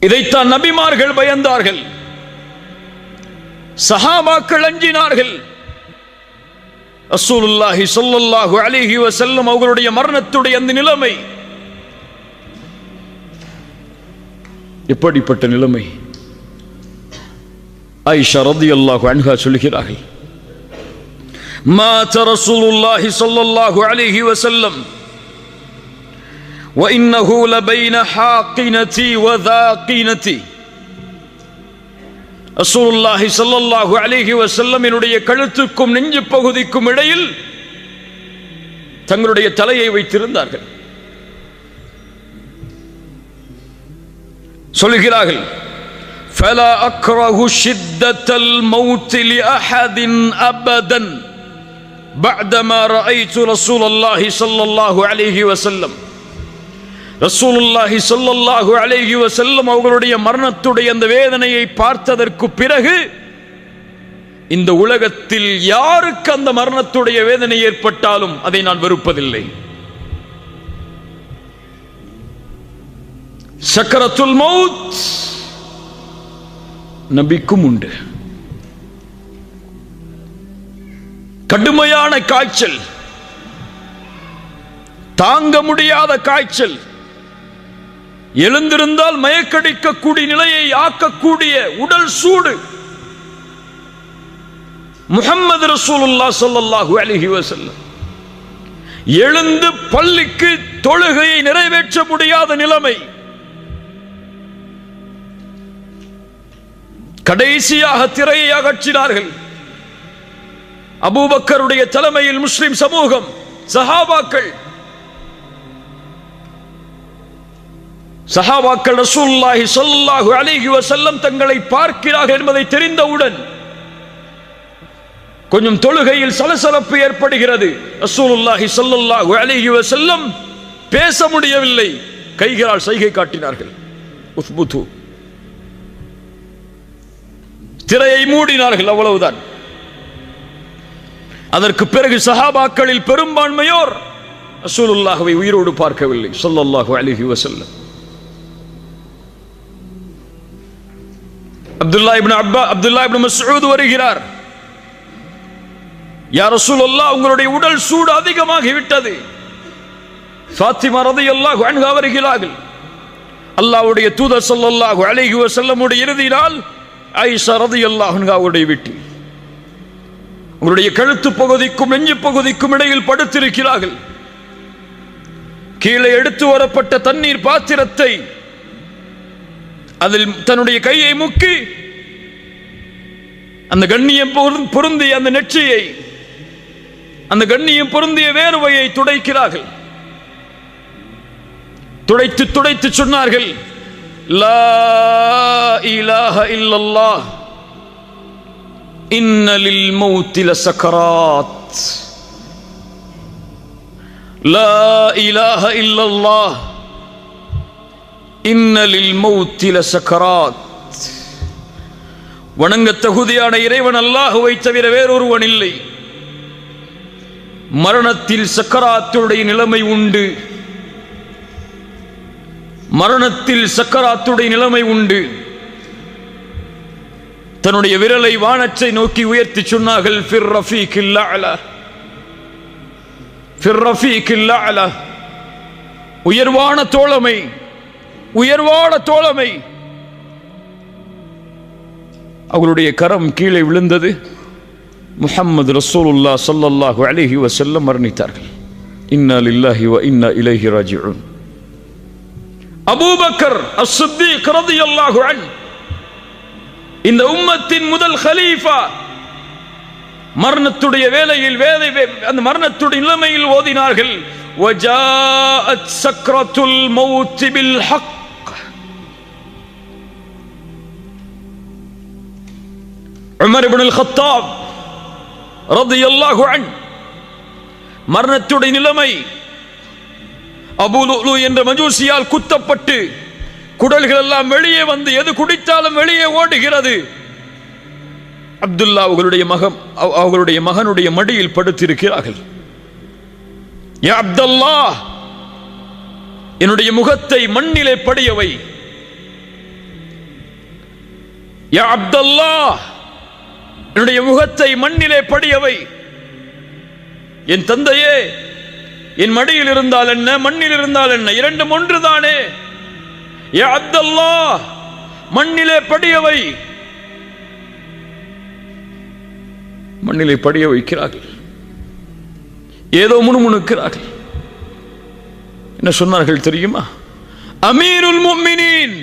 இதைத்தான் நபிமார்கள் பயந்தார்கள், சஹாபாக்கள் அஞ்சினார்கள். ரசூலுல்லாஹி ஸல்லல்லாஹு அலைஹி வஸல்லம் அவர்களுடைய மரணத்துடைய அந்த நிலைமை எப்படிப்பட்ட நிலைமை? ஆயிஷா ரலியல்லாஹு அன்ஹா சொல்கிறார்கள், மாத ரசூலுல்லாஹி ஸல்லல்லாஹு அலைஹி வஸல்லம் வ இன்னஹு லபைன ஹாகினதி வ தாகினதி. ரசூலுல்லாஹி ஸல்லல்லாஹு அலைஹி வஸல்லம் என்னுடைய கழுத்துக்கும் நெஞ்சு பகுதிக்கும் இடையில் தங்களுடைய தலையை வைத்திருந்தார்கள். சொல்கிறார்கள், ஃபலா அக்ரஹு ஷித்தத்தல் மௌத் லிஅஹதின் அபதன் பஅதமா ரஅய்து ரசூலுல்லாஹி ஸல்லல்லாஹு அலைஹி வஸல்லம். ரசூலுல்லாஹி ஸல்லல்லாஹு அலைஹி வஸல்லம் அவர்களுடைய மரணத்துடைய அந்த வேதனையை பார்த்ததற்கு பிறகு இந்த உலகத்தில் யாருக்கு அந்த மரணத்துடைய வேதனை ஏற்பட்டாலும் அதை நான் வெறுப்பதில்லை. சக்கரத்துல் மௌத் நபிக்கும் உண்டு. கடுமையான காய்ச்சல், தாங்க முடியாத காய்ச்சல், எழுந்திருந்தால் மயக்கடிக்கக்கூடிய நிலையை ஆக்கக்கூடிய உடல் சூடு. முஹம்மது ரசூலுல்லாஹ் ஸல்லல்லாஹு அலைஹி வஸல்லம் எழுந்து பள்ளிக்கு தொழுகையை நிறைவேற்ற முடியாத நிலைமை. கடைசியாக திரையை அகற்றினார்கள். அபூபக்கருடைய தலைமையில் முஸ்லிம் சமூகம், சஹாபாக்கள் ரசூலுல்லாஹி ஸல்லல்லாஹு அலைஹி வஸல்லம் தங்களை பார்க்கிறார்கள் என்பதை தெரிந்தவுடன் கொஞ்சம் தொழுகையில் சலசலப்பு ஏற்படுகிறது. ரசூலுல்லாஹி ஸல்லல்லாஹு அலைஹி வஸல்லம் பேச முடியவில்லை, கைகளால் சைகை காட்டினார்கள். உஸ்புது, திரையை மூடினார்கள், அவ்வளவுதான். அதற்கு பிறகு சஹாபாக்களில் பெரும்பான்மையோர் ரசூலுல்லாஹ்வை உயிரோடு பார்க்கவில்லை ஸல்லல்லாஹு அலைஹி வஸல்லம். அப்துல்லாஹ் இப்னு மஸ்ஊத் வருகிறார். யா ரசூலல்லாஹ், உங்களுடைய உடல் சூடு அதிகமாகி விட்டது. ஃபாத்திமா ரலியல்லாஹு அன்ஹா வருகிறார்கள். அல்லாஹ்வுடைய தூதர் ஸல்லல்லாஹு அலைஹி வஸல்லமுடைய இறுதி நாள் ஆயிஷா ரலியல்லாஹு அன்ஹாவுடைய வீட்டில் உங்களுடைய கழுத்து பகுதிக்கும் நெஞ்சு பகுதிக்கும் இடையில் படுத்திருக்கிறார்கள். கீழே எடுத்து வரப்பட்ட தண்ணீர் பாத்திரத்தை அதில் தன்னுடைய கையை முக்கி அந்த கண்ணியம் பொருந்திய அந்த நெற்றியை, அந்த கண்ணியம் பொருந்திய வேர்வையை துடைக்கிறார்கள். துடைத்து துடைத்து சொன்னார்கள், லா இலாஹ இல்லல்லாஹ் இன்ன லில் மௌத்தி லசக்கராத். லா இலாஹ இல்லல்லாஹ் இன்ன லில் மௌத்தி லசக்கராத். வணங்க தகுதியான இறைவன் அல்லாஹ்வை தவிர வேறொருவன் இல்லை. மரணத்தில் சக்கராத்துடைய நிலைமை உண்டு. மரணத்தில் சக்கராத்துடைய நிலைமை உண்டு. தன்னுடைய விரலை வானத்தை நோக்கி உயர்த்தி சொன்னார்கள், ஃபிர் ரஃபீகில் அலா, ஃபிர் ரஃபீகில் அலா. உயர்வான தோழமை, உயர்வான தோழமை. அவர்களுடைய கரம் கீழே விழுந்தது. முஹம்மது ரசூலுல்லாஹ் ஸல்லல்லாஹு அலைஹி வஸல்லம் மரணித்தார்கள். இன்னா லில்லாஹி வ இன்னா இலைஹி ராஜிஊன். அபூபக்கர் அஸ்-சித்தீக் ரலியல்லாஹு அன்ஹு, இந்த உம்மத்தின் முதல் கலீஃபா, மரணத்துடைய வேளையில் அந்த மரணத்துடைய நிலைமையில் ஓதினார்கள், வஜாஅத் சக்ரத்துல் மௌத் bill Haq. Umar ibn Al-Khattab ரலியல்லாஹு அன்ஹு, மரணத்துடைய நிலைமை. அபூ லுலு என்ற மஜூசியால் குத்தப்பட்டு குடல்கள் எல்லாம் வெளியே வந்து எது குடித்தாலும் வெளியே ஓடுகிறது. அப்துல்லா அவர்களுடைய மகனுடைய மடியில் படுத்திருக்கிறார்கள். யா அப்துல்லாஹ், என்னுடைய முகத்தை மண்ணிலே படியவை. யா அப்துல்லாஹ், என்னுடைய முகத்தை மண்ணிலே படியவை. என் தந்தையே, என் மடியில் இருந்தால் என்ன, மண்ணில் இருந்தால் என்ன, இரண்டும் ஒன்றுதானே. யா அப்துல்லாஹ், மண்ணிலே படியவை. மண்ணிலே படிய வைக்கிறார்கள். ஏதோ முணுமுணுக்கிறார்கள். என்ன சொன்னார்கள் தெரியுமா? அமீருல் முஃமினீன்,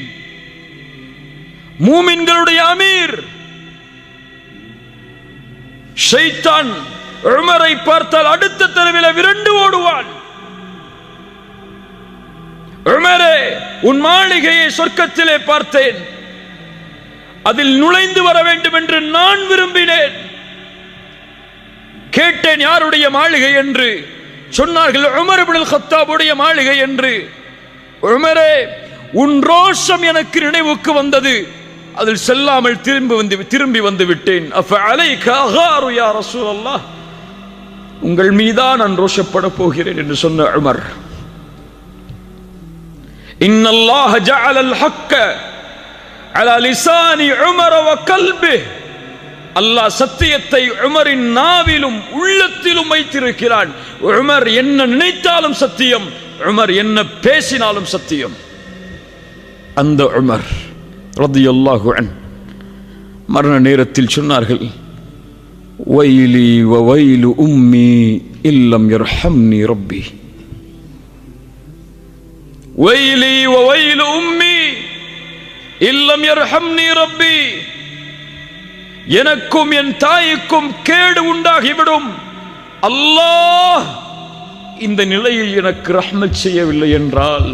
மூமின்களுடைய அமீர். ஷைத்தான் உமரை பார்த்தால் அடுத்த தெருவில் விரண்டு ஓடுவான். உமரே, உன் மாளிகையை சொர்க்கத்திலே பார்த்தேன், அதில் நுழைந்து வர வேண்டும் என்று நான் விரும்பினேன். கேட்டேன், யாருடைய மாளிகை என்று. சொன்னார்கள், உமர் இப்னு அல்-கத்தாபுடைய மாளிகை என்று. உமரே, உன் ரோஷம் எனக்கு நினைவுக்கு வந்தது, அதில் செல்லாமல் திரும்பி வந்து விட்டேன். அஃபஅலைக அகாரு யா ரசூலல்லாஹ், உங்கள் மீதான் நான் ரோஷப்பட போகிறேன் என்று சொன்ன உமர். இன்னல்லாஹ ஜஅல அல் ஹக்க அலா லிசானி உமர் வ கல்பிஹி அல்லாஹ் சத்தியத்தை உமரின் நாவிலும் உள்ளத்திலும் வைத்திருக்கிறான். உமர் என்ன நினைத்தாலும் சத்தியம், உமர் என்ன பேசினாலும் சத்தியம். அந்த உமர் ரலியல்லாஹு அன்ஹு மரண நேரத்தில் சொன்னார்கள், வைலி வ வைலு உம்மி இல்லம் யர்ஹம்னி ரப்பி. வைலி வ வைலு உம்மி இல்லம் யர்ஹம்னி ரப்பி. எனக்கும் என் தாய்க்கும் கேடு உண்டாகிவிடும், அல்லாஹ் இந்த நிலையில் எனக்கு ரஹ்மத் செய்யவில்லை என்றால்,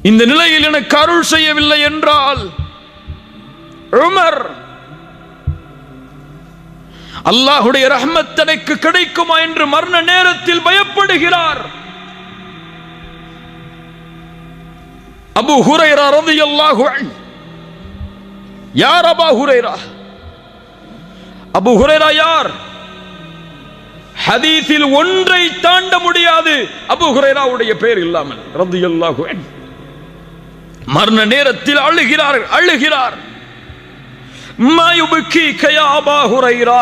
இந்த நிலையில் எனக்கு அருள் செய்யவில்லை என்றால், உமர் அல்லாஹ்வுடைய ரஹ்மத் தனக்கு கிடைக்குமா என்று மரண நேரத்தில் பயப்படுகிறார். அபூ ஹுரைரா ரலியல்லாஹு அன்ஹு. யார் அபூ ஹுரைரா? அபூ ஹுரைரா யார்? ஹதீஸில் ஒன்றை தாண்ட முடியாது அபூ ஹுரைராவுடைய பெயர் இல்லாமல் ரலியல்லாஹு அன்ஹு. மரண நேரத்தில் அழுகிறார். மா யுபகீக யா அபூ ஹுரைரா.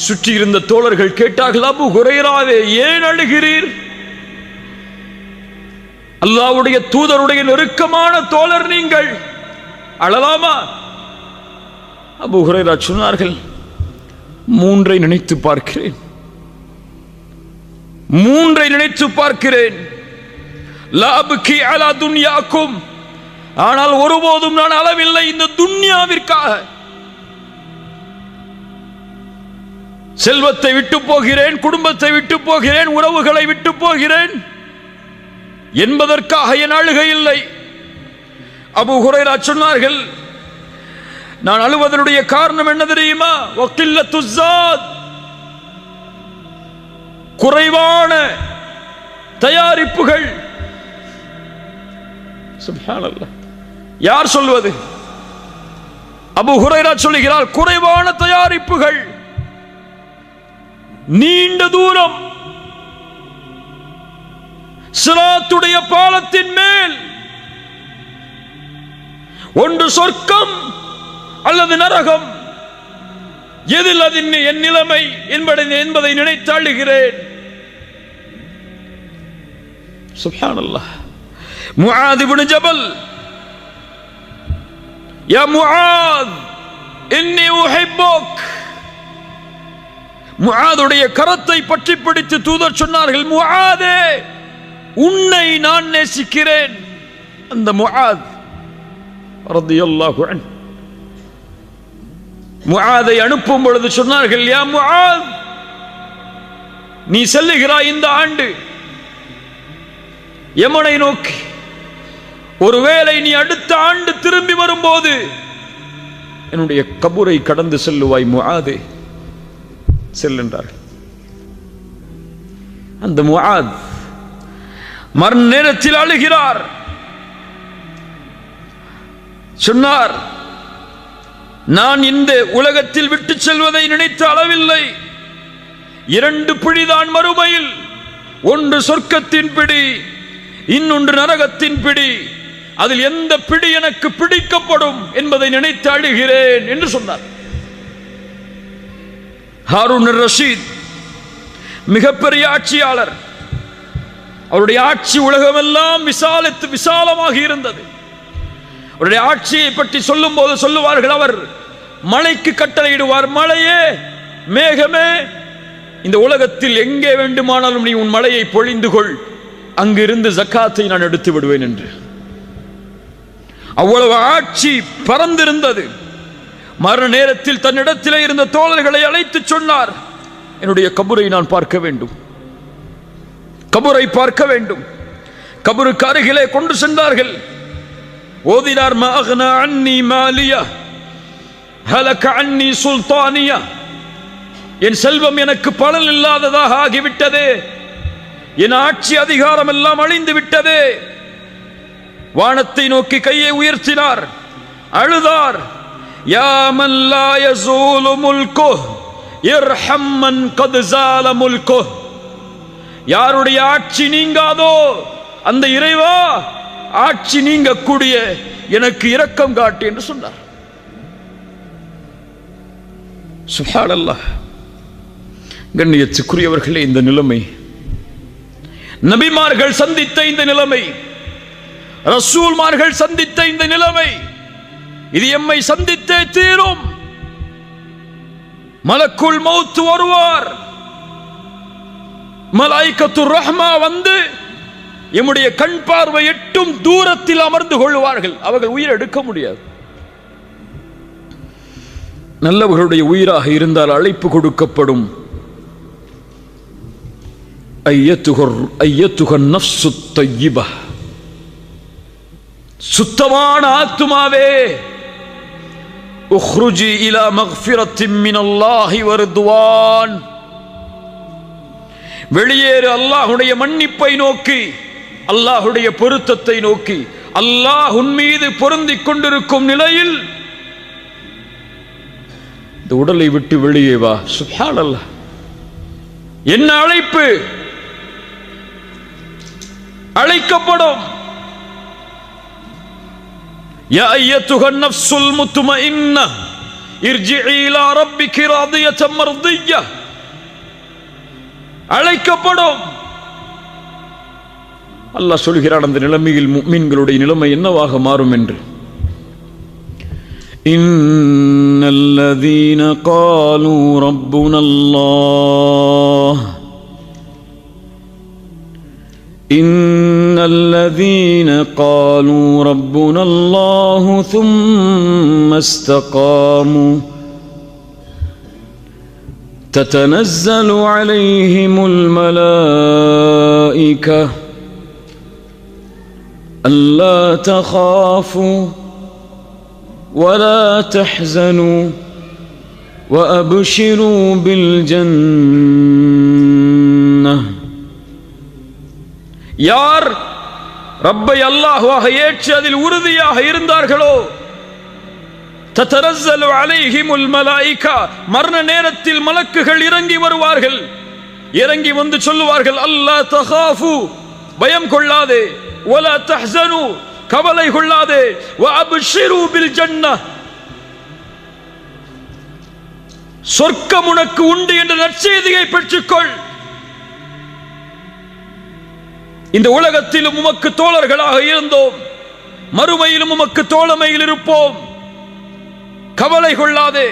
சுற்றி இருந்த தோழர்கள் கேட்டார்கள், அபூ ஹுரைராவே ஏன் அழுகிறீர்? அல்லாஹ்வுடைய தூதருடைய நெருக்கமான தோழர் நீங்கள், அழலாமா? அபூ ஹுரைரா சொன்னார்கள், மூன்றை நினைத்து பார்க்கிறேன். லா அப்கி அலா துன்யாக்கும். ஆனால் ஒருபோதும் நான் அளவில்லை இந்த துன்யாவிற்காக. செல்வத்தை விட்டு போகிறேன், குடும்பத்தை விட்டு போகிறேன், உறவுகளை விட்டு போகிறேன் என்பதற்காக என் அழுகை இல்லை. அபூ ஹுரைரா சொன்னார்கள், நான் அழுவதனுடைய காரணம் என்ன தெரியுமா? வக்கில்லத்து ஸாத். குறைவான தயாரிப்புகள். சுப்ஹானல்லாஹ். யார் சொல்வது? அபூ ஹுரைரா சொல்கிறார், குறைவான தயாரிப்புகள், நீண்ட தூரம், சிராத்துடைய பாலத்தின் மேல் ஒன்று சொர்க்கம் அல்லது நரகம், எதில் அது என் நிலைமை என்பதை நினைத்து அழுகிறேன். சுப்ஹானல்லாஹ். முஆத் இப்னு ஜபல், யா முஆத் இன்னி உஹிப்புக். முஆதுடைய கரத்தை பற்றி பிடித்து தூதர் சொன்னார்கள், முஆதே உன்னை நான் நேசிக்கிறேன். அந்த முஆத் ரலியல்லாஹு அன்ஹு முஆதை அனுப்பும் பொழுது சொன்னார்கள், யா முஆத், நீ செல்லுகிறாய் இந்த ஆண்டு யமனை நோக்கி. ஒருவேளை நீ அடுத்த ஆண்டு திரும்பி வரும்போது என்னுடைய கபரை கடந்து செல்லுவாய் முஆதே, செல்லுன்றார்கள். அந்த முஆத் மரண நேரத்தில் அழுகிறார். சொன்னார், நான் இந்த உலகத்தில் விட்டு செல்வதை நினைத்த அளவில்லை. 2 பிடிதான் மறுமையில், ஒன்று சொர்க்கத்தின் பிடி, இன்னொன்று நரகத்தின் பிடி. அதில் எந்த பிடி எனக்கு பிடிக்கப்படும் என்பதை நினைத்து அழுகிறேன் என்று சொன்னார். ஹாரூன் ரஷீத் மிகப்பெரிய ஆட்சியாளர். அவருடைய ஆட்சி உலகமெல்லாம் விசாலமாக இருந்தது. அவருடைய ஆட்சியை பற்றி சொல்லும் போது சொல்லுவார்கள், அவர் மழைக்கு கட்டளையிடுவார், மழையே, மேகமே, இந்த உலகத்தில் எங்கே வேண்டுமானாலும் நீ உன் மழையை பொழிந்து கொள், அங்கிருந்து ஜக்காத்தை நான் எடுத்து விடுவேன் என்று. அவ்வளவு ஆட்சி பறந்திருந்தது. மரண நேரத்தில் தன்னிடத்திலே இருந்த தோழர்களை அழைத்து சொன்னார், என்னுடைய கபரை நான் பார்க்க வேண்டும், கபரை பார்க்க வேண்டும். கபருக்கு அருகிலே கொண்டு சென்றார்கள். ஓதினார், மா அக்னா அன்னி மாலியா ஹலக அன்னி சுல்தானியா. என் செல்வம் எனக்கு பலன் இல்லாததாக ஆகிவிட்டதே, என் ஆட்சி அதிகாரம் எல்லாம் அழிந்து விட்டதே. வானத்தை நோக்கி கையை உயர்த்தினார், அழுதார். யா மன் லா யஸூலு முல்கு இர்ஹம் மன் கத் ஸால முல்கு. யாருடைய ஆட்சி நீங்காதோ அந்த இறைவா, ஆட்சி நீங்கக்கூடிய எனக்கு இரக்கம் காட்டு என்று சொன்னார். சுப்ஹானல்லாஹ். கண்ணியத்துக்குரியவர்களே, இந்த நிலைமை நபிமார்கள் சந்தித்த இந்த நிலைமை, ரசூல்மார்கள் சந்தித்த இந்த நிலைமை, இது எம்மை சந்தித்தே தீரும். மலக்குல் மௌத் வருவார், மலாயிகத்துர் ரஹ்மா வந்து எம்முடைய கண் பார்வை எட்டும் தூரத்தில் அமர்ந்து கொள்வார்கள். அவர்கள் உயிர் எடுக்க முடியாது. நல்லவர்களுடைய உயிராக இருந்தால் அழைப்பு கொடுக்கப்படும். ஐயத்துகர் நஃப்சு தய்யிபா, சுத்தமான ஆத்துமாவே, உக்ருஜி இலா மக்ஃபிரத்தின் மினல்லாஹி வ ரிதுவான், வெளியேறு அல்லாஹ்வுடைய மன்னிப்பை நோக்கி, அல்லாஹ்வுடைய பொருத்தத்தை நோக்கி. அல்லாஹ் உன் மீது பொருந்திக் கொண்டிருக்கும் நிலையில் இந்த உடலை விட்டு வெளியே வா. சுப்ஹானல்லாஹ், என்ன அழைப்பு! அழைக்கப்படும். யா அய்யத்துஹன் நஃப்ஸுல் முத்மஇன்ன இர்ஜிஇ இலா ரப்பிகி ராதியத்தன் மர்திய்ய, அழைக்கப்படும். அல்லாஹ் சொல்கிறான், அந்த நிலைமையில் முஃமின்களுடைய நிலைமை என்னவாக மாறும் என்று. இன்னல்லதீன காலூ ரப்புனல்லாஹ், இன்னல்லதீன காலூ ரப்புனல்லாஹு ثم استقاموا تتنزل عليهم الملائكة ألا تخافوا ولا تحزنوا وأبشروا بالجنة. யார் ரப்பை அல்லாஹ்வாக ஏற்று அதில் உறுதியாக இருந்தார்களோ, தத்தனஸ்ஸலு அலைஹிமுல் மலாயிகா, மரண நேரத்தில் மலக்குகள் இறங்கி வருவார்கள். இறங்கி வந்து சொல்லுவார்கள், அல்லா தகாஃபு, பயம் கொள்ளாதே, வலா தஹ்ஸனு, கவலை கொள்ளாதே, வ அப்ஷிரு பில் ஜன்னah, சொர்க்கம் உனக்கு உண்டு என்ற நற்செய்தியை பெற்றுக்கொள். இந்த உலகத்திலும் உமக்கு தோழர்களாக இருந்தோம், மறுமையிலும் உமக்கு தோழமையில் இருப்போம், கவலை கொள்ளாதே.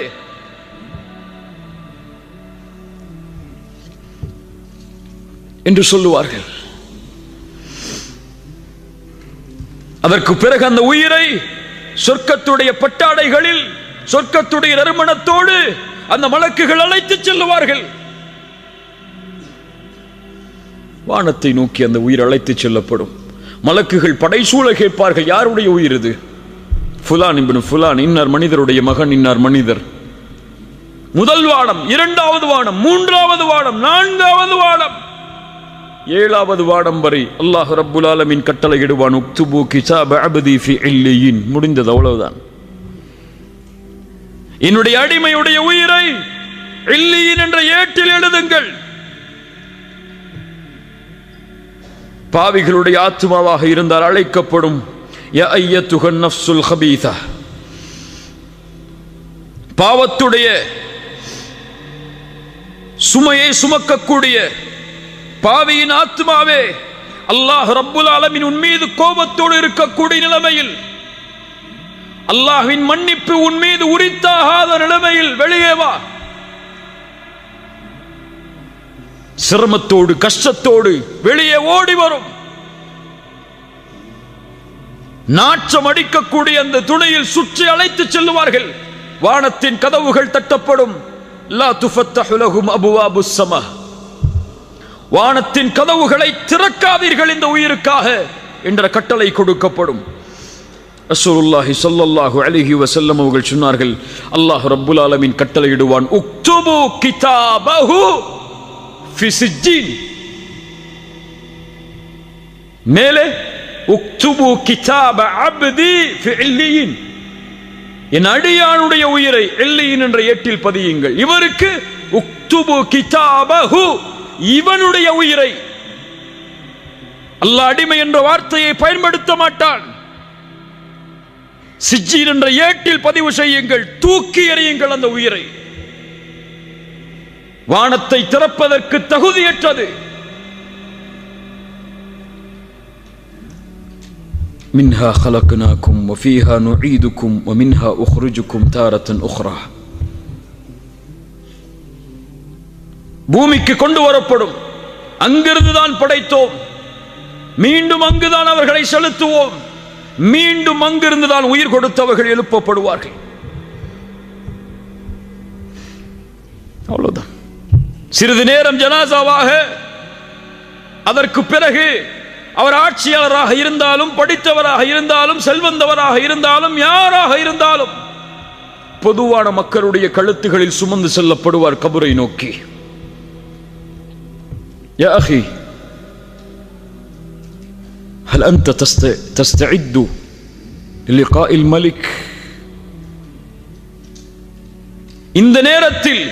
என்று சொல்லுவார்கள். அதற்கு பிறகு அந்த உயிரை சொர்க்கத்துடைய பட்டாடைகளில், சொர்க்கத்துடைய நறுமணத்தோடு அந்த மலக்குகள் அழைத்து செல்லுவார்கள். வானத்தை நோக்கி அந்த உயிர் அழைத்து செல்லப்படும். மலக்குகள் படைசூழ கேட்பார்கள், யாருடைய உயிர் இது? ஃபுலான் இப்னு ஃபுலான், இன்னார் மனிதருடைய மகன், இன்னார் மனிதர். முதல் வானம், இரண்டாவது வானம், மூன்றாவது வானம், நான்காவது வானம், ஏழாவது வானம் வரை அல்லாஹ் ரப்புல் ஆலமீன் கட்டளை இடுவான், உக்துபு கிதாப அப்தி ஃபி இல்லியின். முடிந்தது, அவ்வளவுதான். என்னுடைய அடிமையுடைய உயிரை இல்லியின் என்ற ஏட்டில் எழுதுங்கள். பாவிகளுடைய ஆத்மாவாக இருந்தால் அழைக்கப்படும், யா அய்யத்துஹன் நஃப்ஸுல் ஹபீஸா, பாவத்துடைய சுமையை சுமக்கக்கூடிய பாவியின் ஆத்மாவே, அல்லாஹ் ரப்புல் ஆலமீன் உன் மீது கோபத்தோடு இருக்கக்கூடிய நிலைமையில், அல்லாஹ்வின் மன்னிப்பு உன் மீது உரித்தாகாத நிலைமையில் வெளியே வா. சிரமத்தோடு கஷ்டத்தோடு வெளியே ஓடி வரும். நாற்றம் அடிக்கக்கூடிய அந்த துணையில் சுற்றி அழைத்து செல்லுவார்கள். வானத்தின் கதவுகள் தட்டப்படும். லா துஃபத்தஹு லஹும் அபுவாபுஸ் ஸமா, வானத்தின் கதவுகளை திறக்காதீர்கள் இந்த உயிருக்காக என்ற கட்டளை கொடுக்கப்படும். ரசூலுல்லாஹி ஸல்லல்லாஹு அலைஹி வஸல்லம் அவர்கள் சொன்னார்கள், அல்லாஹ் ரப்புல் ஆலமீன் கட்டளையிடுவான், உக்துபு கிதாபஹு ஃபி சிஜ்ஜீன். மேலே உக்துபு கிதாப அப்தி ஃபி இல்லியின், என் அடியானுடைய உயிரை இல்லியின் என்ற ஏட்டில் பதியுங்கள். இவருக்கு உக்துபு கிதாபஹு, இவனுடைய உயிரை. அல்லாஹ் அடிமை என்ற வார்த்தையை பயன்படுத்த மாட்டான். சிஜ்ஜீன் என்ற ஏட்டில் பதிவு செய்யுங்கள், தூக்கி எறியுங்கள் அந்த உயிரை. வானத்தை திறப்பதற்கு தகுதியற்றது. மின்ஹா خلقناكم وفيها نعيدكم ومنها أخرجكم تارة أخرى. பூமிக்கு கொண்டு வரப்படும், அங்கிருந்துதான் படைத்தோம், மீண்டும் அங்குதான் அவர்களை செலுத்துவோம், மீண்டும் அங்கிருந்துதான் உயிர் கொடுத்தவர்கள் எழுப்பப்படுவார்கள். அவ்வளவுதான். சிறிது நேரம் ஜனாசாவாக, அதற்கு பிறகு அவர் ஆட்சியாளராக இருந்தாலும், படித்தவராக இருந்தாலும், செல்வந்தவராக இருந்தாலும், யாராக இருந்தாலும் பொதுவான மக்களுடைய கழுத்துகளில் சுமந்து செல்லப்படுவார் கபரை நோக்கி. யா அஹி ஹல் அன்த தஸ்தஇது லிலிகாஇல் மலிக். இந்த நேரத்தில்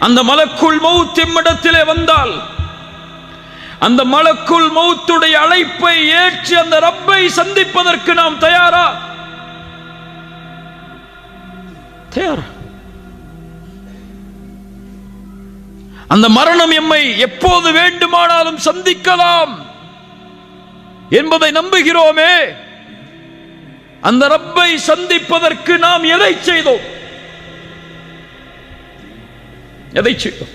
அந்த மலக்குல் மௌத் எம்மிடத்திலே வந்தால், அந்த மலக்குல் மௌத்துடைய அழைப்பை ஏற்று அந்த ரப்பை சந்திப்பதற்கு நாம் தயாரா? தயாரா? அந்த மரணம் எம்மை எப்போது வேண்டுமானாலும் சந்திக்கலாம் என்பதை நம்புகிறோமே. அந்த ரப்பை சந்திப்பதற்கு நாம் எதை செய்தோம்? எதை செய்தோம்?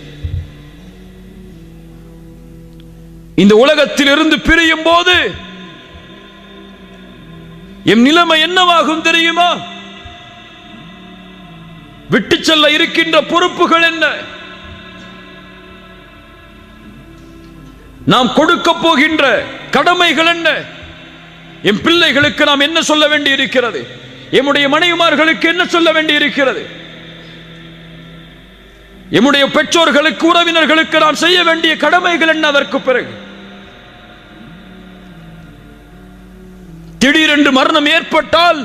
இந்த உலகத்தில் இருந்து பிரியும் போது எம் நிலைமை என்னவாகும் தெரியுமா? விட்டு செல்ல இருக்கின்ற பொறுப்புகள் என்ன? நாம் கொடுக்க போகின்ற கடமைகள் என்ன? என் பிள்ளைகளுக்கு நாம் என்ன சொல்ல வேண்டி இருக்கிறது? எம்முடைய மனைவிமார்களுக்கு என்ன சொல்ல வேண்டி இருக்கிறது? எம்முடைய பெற்றோர்களுக்கு, உறவினர்களுக்கு நாம் செய்ய வேண்டிய கடமைகள் என்ன? அதற்கு பிறகு திடீரென்று மரணம் ஏற்பட்டால்,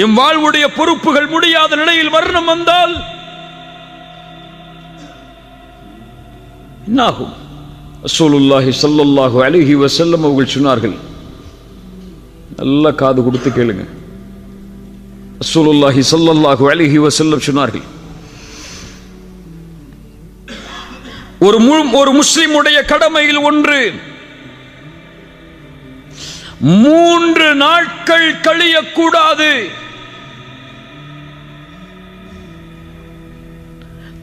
எம் வாழ்வுடைய பொறுப்புகள் முடியாத நிலையில் மரணம் வந்தால் என்னாகும்? ரசூலுல்லாஹி ஸல்லல்லாஹு அலைஹி வஸல்லம் அவர்கள் சொன்னார்கள், நல்ல காது கொடுத்து கேளுங்க. ரசூலுல்லாஹி ஸல்லல்லாஹு அலைஹி வஸல்லம் சொன்னார்கள், ஒரு முஸ்லிமுடைய கடமையில் ஒன்று 3 நாட்கள் கழியக்கூடாது.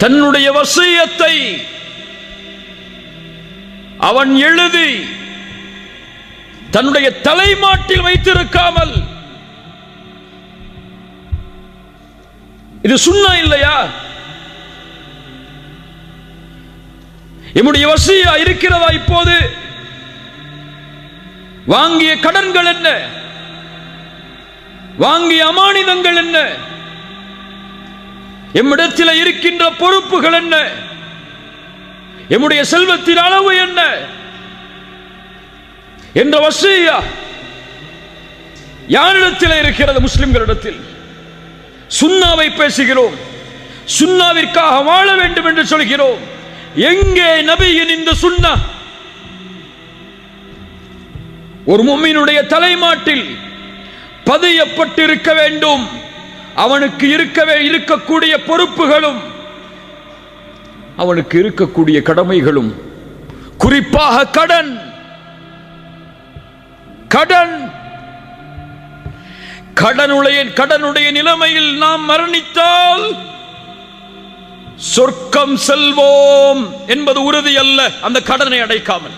தன்னுடைய வசியத்தை அவன் எழுதி தன்னுடைய தலைமாட்டில் வைத்திருக்காமல், இது சுன்னா இல்லையா? என்னுடைய வசியா இருக்கிறதா? இப்போது வாங்கிய கடன்கள் என்ன? வாங்கிய அமானிதங்கள் என்ன? எம்மிடத்தில் இருக்கின்ற பொறுப்புகள் என்ன? எம்முடைய செல்வத்தின் அளவு என்ன என்ற வசியா யாரிடத்தில் இருக்கிறது? முஸ்லிம்களிடத்தில். சுன்னாவை பேசுகிறோம், சுன்னாவிற்காக வாழ வேண்டும் என்று சொல்கிறோம். எங்கே நபியின் இந்த சுன்னா? ஒரு முஃமினுடைய தலைமாட்டில் பதியப்பட்டிருக்க வேண்டும். அவனுக்கு இருக்கக்கூடிய பொறுப்புகளும், அவனுக்கு இருக்கக்கூடிய கடமைகளும், குறிப்பாக கடன். கடனுடைய நிலைமையில் நாம் மரணித்தால் சொர்க்கம் செல்வோம் என்பது உறுதி அல்ல, அந்த கடனை அடைக்காமல்.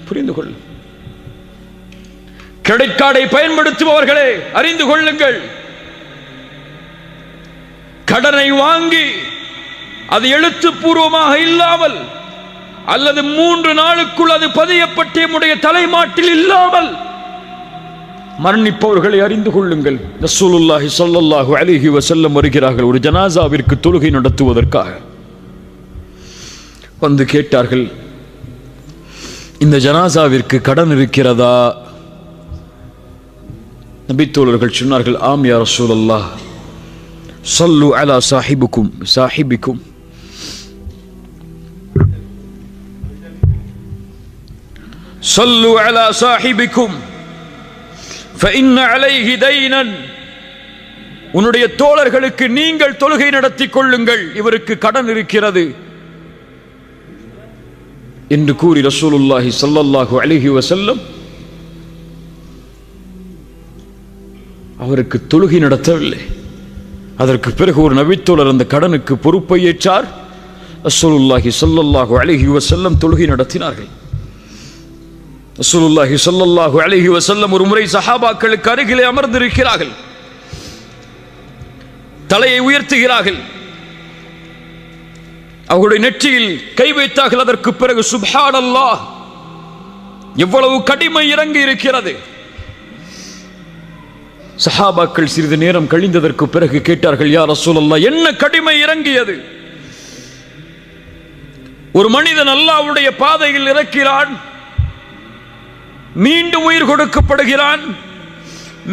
புரிந்து கொள். கிரெடிட் கார்டை பயன்படுத்துபவர்களே அறிந்து கொள்ளுங்கள், கடனை வாங்கி அது எழுத்துப்பூர்வமாக இல்லாமல் அல்லது 3 நாளுக்குள் அது பதியப்பட்ட நம்முடைய தலைமாட்டில் இல்லாமல் மரணிப்பவர்களை அறிந்து கொள்ளுங்கள். ரசூலுல்லாஹி ஸல்லல்லாஹு அலைஹி வஸல்லம் வருகிறார்கள் ஒரு ஜனாசாவிற்கு தொழுகை நடத்துவதற்காக. வந்து கேட்டார்கள், இந்த ஜனாசாவிற்கு கடன் இருக்கிறதா? நபி தோழர்கள் சொன்னார்கள், ஆம் யா ரசூலல்லாஹ், ஸல்லு அலா சாஹிபிக்கும் ஸல்லு அலா சாஹிபிக்கும் فإن عليه دينا உன்னுடைய தோழர்களுக்கு நீங்கள் தொழுகை நடத்தி கொள்ளுங்கள், இவருக்கு கடன் இருக்கிறது என்று கூறி ரசூலுல்லாஹி ஸல்லல்லாஹு அலைஹி வஸல்லம் அவருக்கு தொழுகை நடத்தவில்லை. அதற்கு பிறகு ஒரு நபித்தோழர் அந்த கடனுக்கு பொறுப்பை ஏற்றார். ரசூலுல்லாஹி ஸல்லல்லாஹு அலைஹி வஸல்லம் தொழுகை நடத்தினார்கள். ரசூலுல்லாஹி ஸல்லல்லாஹு அலைஹி வஸல்லம் ஒரு முறை சஹாபாக்களுக்கு அருகிலே அமர்ந்திருக்கிறார்கள். தலையை உயர்த்துகிறார்கள். அவர்களுடைய நெற்றியில் கை வைத்தார்கள். அதற்கு பிறகு சுப்ஹானல்லாஹ், எவ்வளவு கடிமை இறங்கி இருக்கிறது. சஹாபாக்கள் சிறிது நேரம் கழிந்ததற்கு பிறகு கேட்டார்கள், யா ரசூலல்லாஹ், என்ன கடிமை இறங்கியது? ஒரு மனிதன் அல்லாஹ்வுடைய பாதையில் இறக்கிறான், மீண்டும் உயிர் கொடுக்கப்படுகிறான்,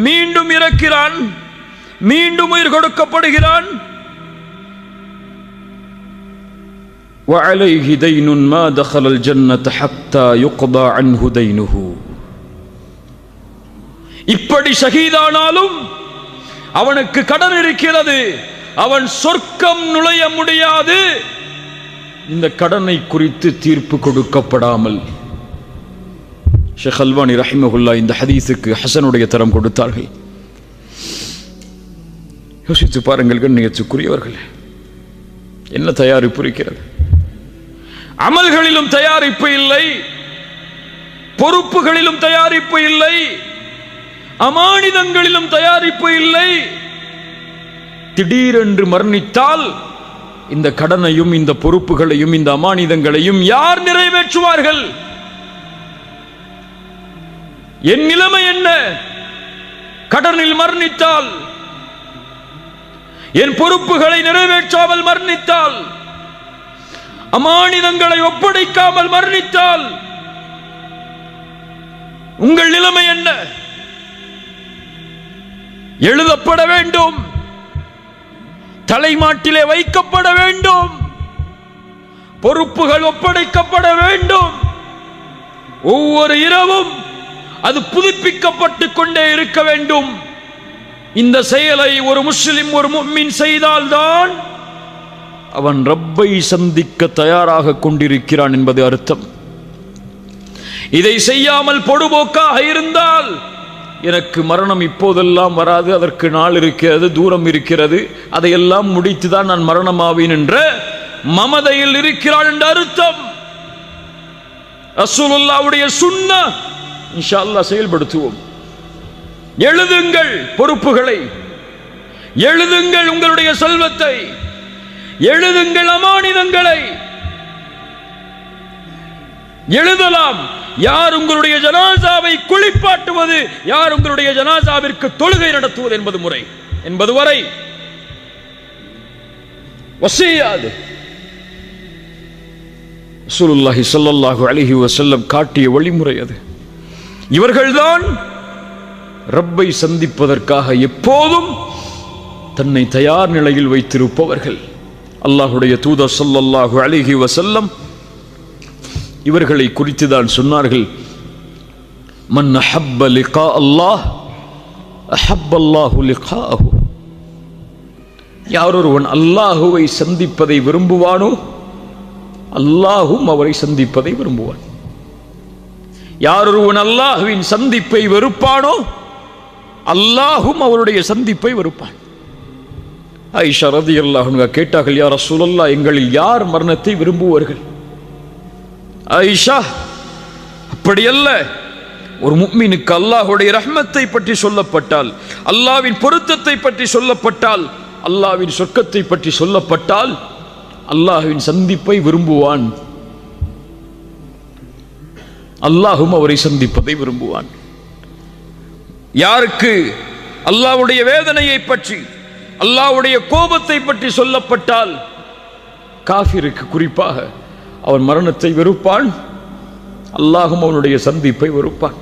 மீண்டும் இறக்கிறான், மீண்டும் உயிர் கொடுக்கப்படுகிறான். وعليه دين ما دخل الجنة حتى يقضى عنه دينه. இப்படி ஷஹீதானாலும் அவனுக்கு கடன் இருக்கிறது, அவன் சொர்க்கம் நுழைய முடியாது இந்த கடனை குறித்து தீர்ப்பு கொடுக்கப்படாமல். ஷேக் அல்பானி ரஹிமஹுல்லாஹ் இந்த ஹதீஸுக்கு ஹசனுடைய தரம் கொடுத்தார்கள். யோசித்து பாருங்கள் கண்ணியத்துக்குரியவர்கள், என்ன தயாரிப்பு இருக்கிறது? அமல்களிலும் தயாரிப்பு இல்லை, பொறுப்புகளிலும் தயாரிப்பு இல்லை, அமானிதங்களிலும் தயாரிப்பு இல்லை. திடீரென்று மரணித்தால் இந்த கடனையும் இந்த பொறுப்புகளையும் இந்த அமானிதங்களையும் யார் நிறைவேற்றுவார்கள்? என் நிலைமை என்ன? கடனில் மரணித்தால், என் பொறுப்புகளை நிறைவேற்றாமல் மரணித்தால், அமானிதங்களை ஒப்படைக்காமல் மரணித்தால் உங்கள் நிலைமை என்ன? எழுதப்பட வேண்டும், தலைமாட்டிலே வைக்கப்பட வேண்டும், பொறுப்புகள் ஒப்படைக்கப்பட வேண்டும். ஒவ்வொரு இரவும் அது புதுப்பிக்கப்பட்டுக் கொண்டே இருக்க வேண்டும். இந்த செயலை ஒரு முஸ்லிம், ஒரு முஃமின் செய்தால்தான் அவன் ரப்பை சந்திக்க தயாராக கொண்டிருக்கிறான் என்பது அர்த்தம். இதை செய்யாமல் பொடுபோக்காக இருந்தால், எனக்கு மரணம் இப்போதெல்லாம் வராது, அதற்கு நாள் இருக்கிறது, தூரம் இருக்கிறது, அதையெல்லாம் முடித்துதான் நான் மரணமாவேன் என்ற மமதையில் இருக்கிறான் என்ற அர்த்தம். ரசூலுல்லாஹ்வுடைய சுன்னah இன்ஷா அல்லாஹ் செயல்படுத்துவோம். எழுதுங்கள் பொறுப்புகளை, எழுதுங்கள் உங்களுடைய செல்வத்தை, எழுதுங்கள் அமானிதங்களை. எழுதலாம். யார் உங்களுடைய ஜனாசாவை குளிப்பாட்டுவது, யார் உங்களுடைய ஜனாசாவிற்கு தொழுகை நடத்துவது என்பது முறை என்பது வரை வசியாது. ரசூலுல்லாஹி ஸல்லல்லாஹு அலைஹி வஸல்லம் காட்டிய வழிமுறை அது. இவர்கள்தான் ரப்பை சந்திப்பதற்காக எப்போதும் தன்னை தயார் நிலையில் வைத்திருப்பவர்கள். அல்லாஹ்வுடைய தூதர் ஸல்லல்லாஹு அலைஹி வஸல்லம் இவர்களை குறித்து தான் சொன்னார்கள், மன் அஹப்ப லிகா அல்லாஹ் அஹப்ப அல்லாஹு லிகாஹு. யார் ஒருவன் அல்லாஹுவை சந்திப்பதை விரும்புவானோ அல்லாஹும் அவரை சந்திப்பதை விரும்புவான். யார் ஒருவன் அல்லாஹுவின் சந்திப்பை வெறுப்பானோ அல்லாஹும் அவருடைய சந்திப்பை வெறுப்பான். ஆயிஷா ரலியல்லாஹு அன்ஹா கேட்டார்கள், யா ரசூலல்லாஹ், எங்களில் யார் மரணத்தை விரும்புவார்கள்? ஆயிஷா, அப்படியல்ல, ஒரு முஃமினுக்கு அல்லாஹ்வுடைய ரஹ்மத்தை பற்றி சொல்லப்பட்டால், அல்லாஹ்வின் பொருத்தத்தை பற்றி சொல்லப்பட்டால், அல்லாஹ்வின் சொர்க்கத்தை பற்றி சொல்லப்பட்டால் அல்லாஹ்வின் சந்திப்பை விரும்புவான், அல்லாஹும் அவரை சந்திப்பதை விரும்புவான். யாருக்கு அல்லாஹ்வுடைய வேதனையை பற்றி, அல்லாஹ்வுடைய கோபத்தை பற்றி சொல்லப்பட்டால், காஃபிருக்கு குறிப்பாக அவன் மரணத்தை வெறுப்பான், அல்லாஹும் அவனுடைய சந்திப்பை வெறுப்பான்.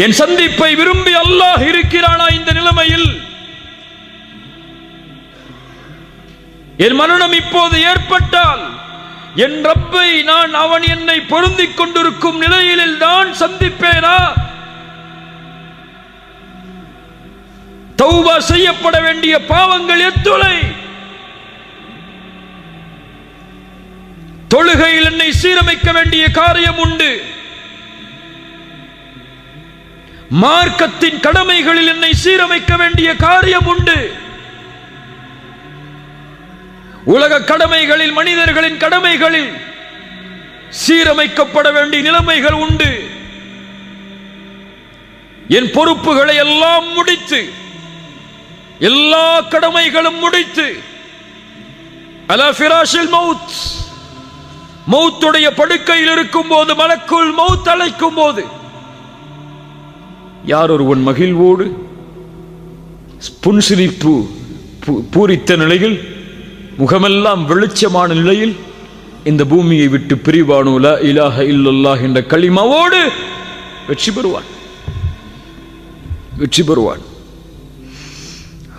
என் சந்திப்பை விரும்பி அல்லாஹ் இருக்கிறானா இந்த நிலைமையில்? என் மரணம் இப்போது ஏற்பட்டால் என் ரப்பை நான் அவன் என்னை பொருந்திக் கொண்டிருக்கும் நிலையில் தான் சந்திப்பேனா? தௌபா செய்யப்பட வேண்டிய பாவங்கள் எத்துணை. தொழுகையில் என்னை சீரமைக்க வேண்டிய காரியம் உண்டு. மார்க்கத்தின் கடமைகளில் என்னை சீரமைக்க வேண்டிய காரியம் உண்டு. உலக கடமைகளில், மனிதர்களின் கடமைகளில் சீரமைக்கப்பட வேண்டிய நிலைமைகள் உண்டு. என் பொறுப்புகளை எல்லாம் முடித்து, எல்லா கடமைகளும் முடித்து, அலா ஃபிராஷில் மௌத், மௌத்துடைய படுக்கையில் இருக்கும் போது, மலக்குல் மௌத் அழைக்கும் போது, யார் ஒருவன் மகிழ்வோடு புன்சிரிப்பு பூரித்த நிலையில், முகமெல்லாம் வெளிச்சமான நிலையில் இந்த பூமியை விட்டு பிரிவானோ, லா இலாஹ இல்லல்லாஹ் என்ற கலிமாவோடு வெற்றி பெறுவான், வெற்றி பெறுவான்.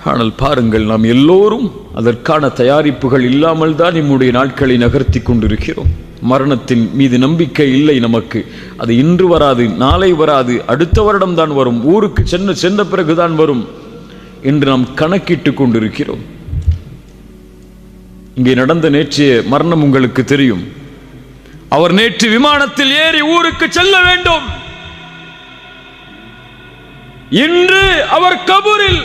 ஆனால் பாருங்கள், நாம் எல்லோரும் அதற்கான தயாரிப்புகள் இல்லாமல் தான் நம்முடைய நாட்களை நகர்த்தி கொண்டிருக்கிறோம். மரணத்தின் மீது நம்பிக்கை இல்லை நமக்கு. அது இன்று வராது, நாளை வராது, அடுத்த வருடம் தான் வரும், ஊருக்கு சென்ற பிறகுதான் வரும் என்று நாம் கணக்கிட்டு கொண்டிருக்கிறோம். இங்கே நடந்த நேற்றைய மரணம் உங்களுக்கு தெரியும். அவர் நேற்று விமானத்தில் ஏறி ஊருக்கு செல்ல வேண்டும். இன்று அவர் கபூரில்.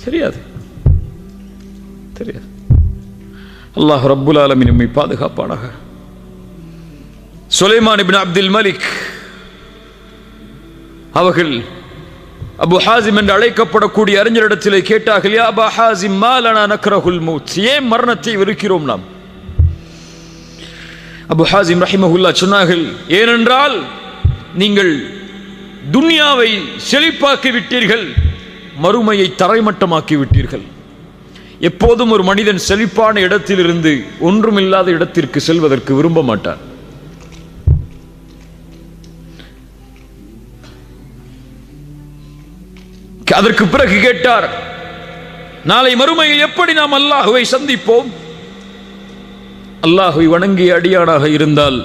தெரியாது, தெரியாது. அல்லாஹ் ரப்புல் ஆலமீன் நம்மை பாதுகாப்பானாக. சுலைமான் இப்னு அப்துல் மலிக் அவர்கள் அபு ஹாசிம் என்று அழைக்கப்படக்கூடிய அறிஞரிடத்திலே கேட்டார்கள், யா அபா ஹாசிம் மா லனா நக்ரஹுல் மௌத், ஏன் மரணத்தை வெறுக்கிறோம் நாம்? அபு ஹாசிம் ரஹிமஹுல்லாஹ் சொன்னார்கள், ஏனென்றால் நீங்கள் துன்யாவை செழிப்பாக்கி விட்டீர்கள், மறுமையை தரைமட்டமாக்கி விட்டீர்கள். எப்போதும் ஒரு மனிதன் செழிப்பான இடத்திலிருந்து ஒன்றுமில்லாத இடத்திற்கு செல்வதற்கு விரும்ப மாட்டான். அதற்கு பிறகு கேட்டார், நாளை மறுமையில் எப்படி நாம் அல்லாஹுவை சந்திப்போம்? அல்லாஹுவை வணங்கிய அடியானாக இருந்தால்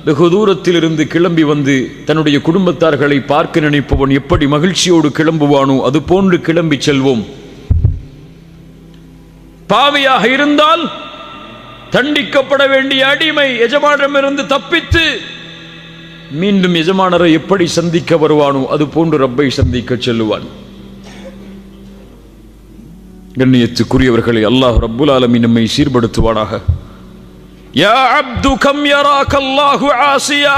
வெகு தூரத்தில் இருந்து கிளம்பி வந்து தன்னுடைய குடும்பத்தார்களை பார்க்க நினைப்பவன் எப்படி மகிழ்ச்சியோடு கிளம்புவானோ அது போன்று கிளம்பி செல்வோம். பாவியாக இருந்தால் தண்டிக்கப்பட வேண்டிய அடிமை எஜமானரிடமிருந்து தப்பித்து மீண்டும் எஜமானரை எப்படி சந்திக்க வருவானோ அது போன்று ரப்பை சந்திக்க செல்லுவான். கண்ணியத்துக்குரியவர்களை, அல்லாஹ் ரப்புல் ஆலமீன் நம்மை சீர்படுத்துவானாக. யா அப்து கம் யராக அல்லாஹு ஆசியா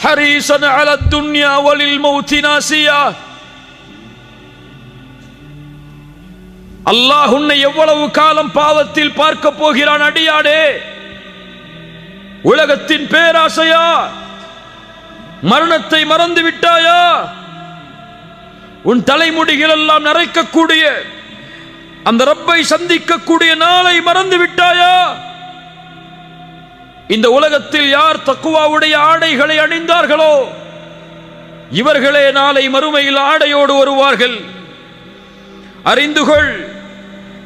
ஹரீஸன் அலா துன்யா வலில் மௌத் நாசியா. அல்லாஹ் உன்னை எவ்வளவு காலம் பாவத்தில் பார்க்க போகிறான் அடியாடே? உலகத்தின் பேராசையா? மரணத்தை மறந்து விட்டாயா? உன் தலைமுடிகள் எல்லாம் நரைக்கக்கூடிய அந்த ரப்பை சந்திக்கக்கூடிய நாளை மறந்து விட்டாயா? இந்த உலகத்தில் யார் தக்குவாவுடைய ஆடைகளை அணிந்தார்களோ இவர்களே நாளை மறுமையில் ஆடையோடு வருவார்கள். அறிந்துகொள்,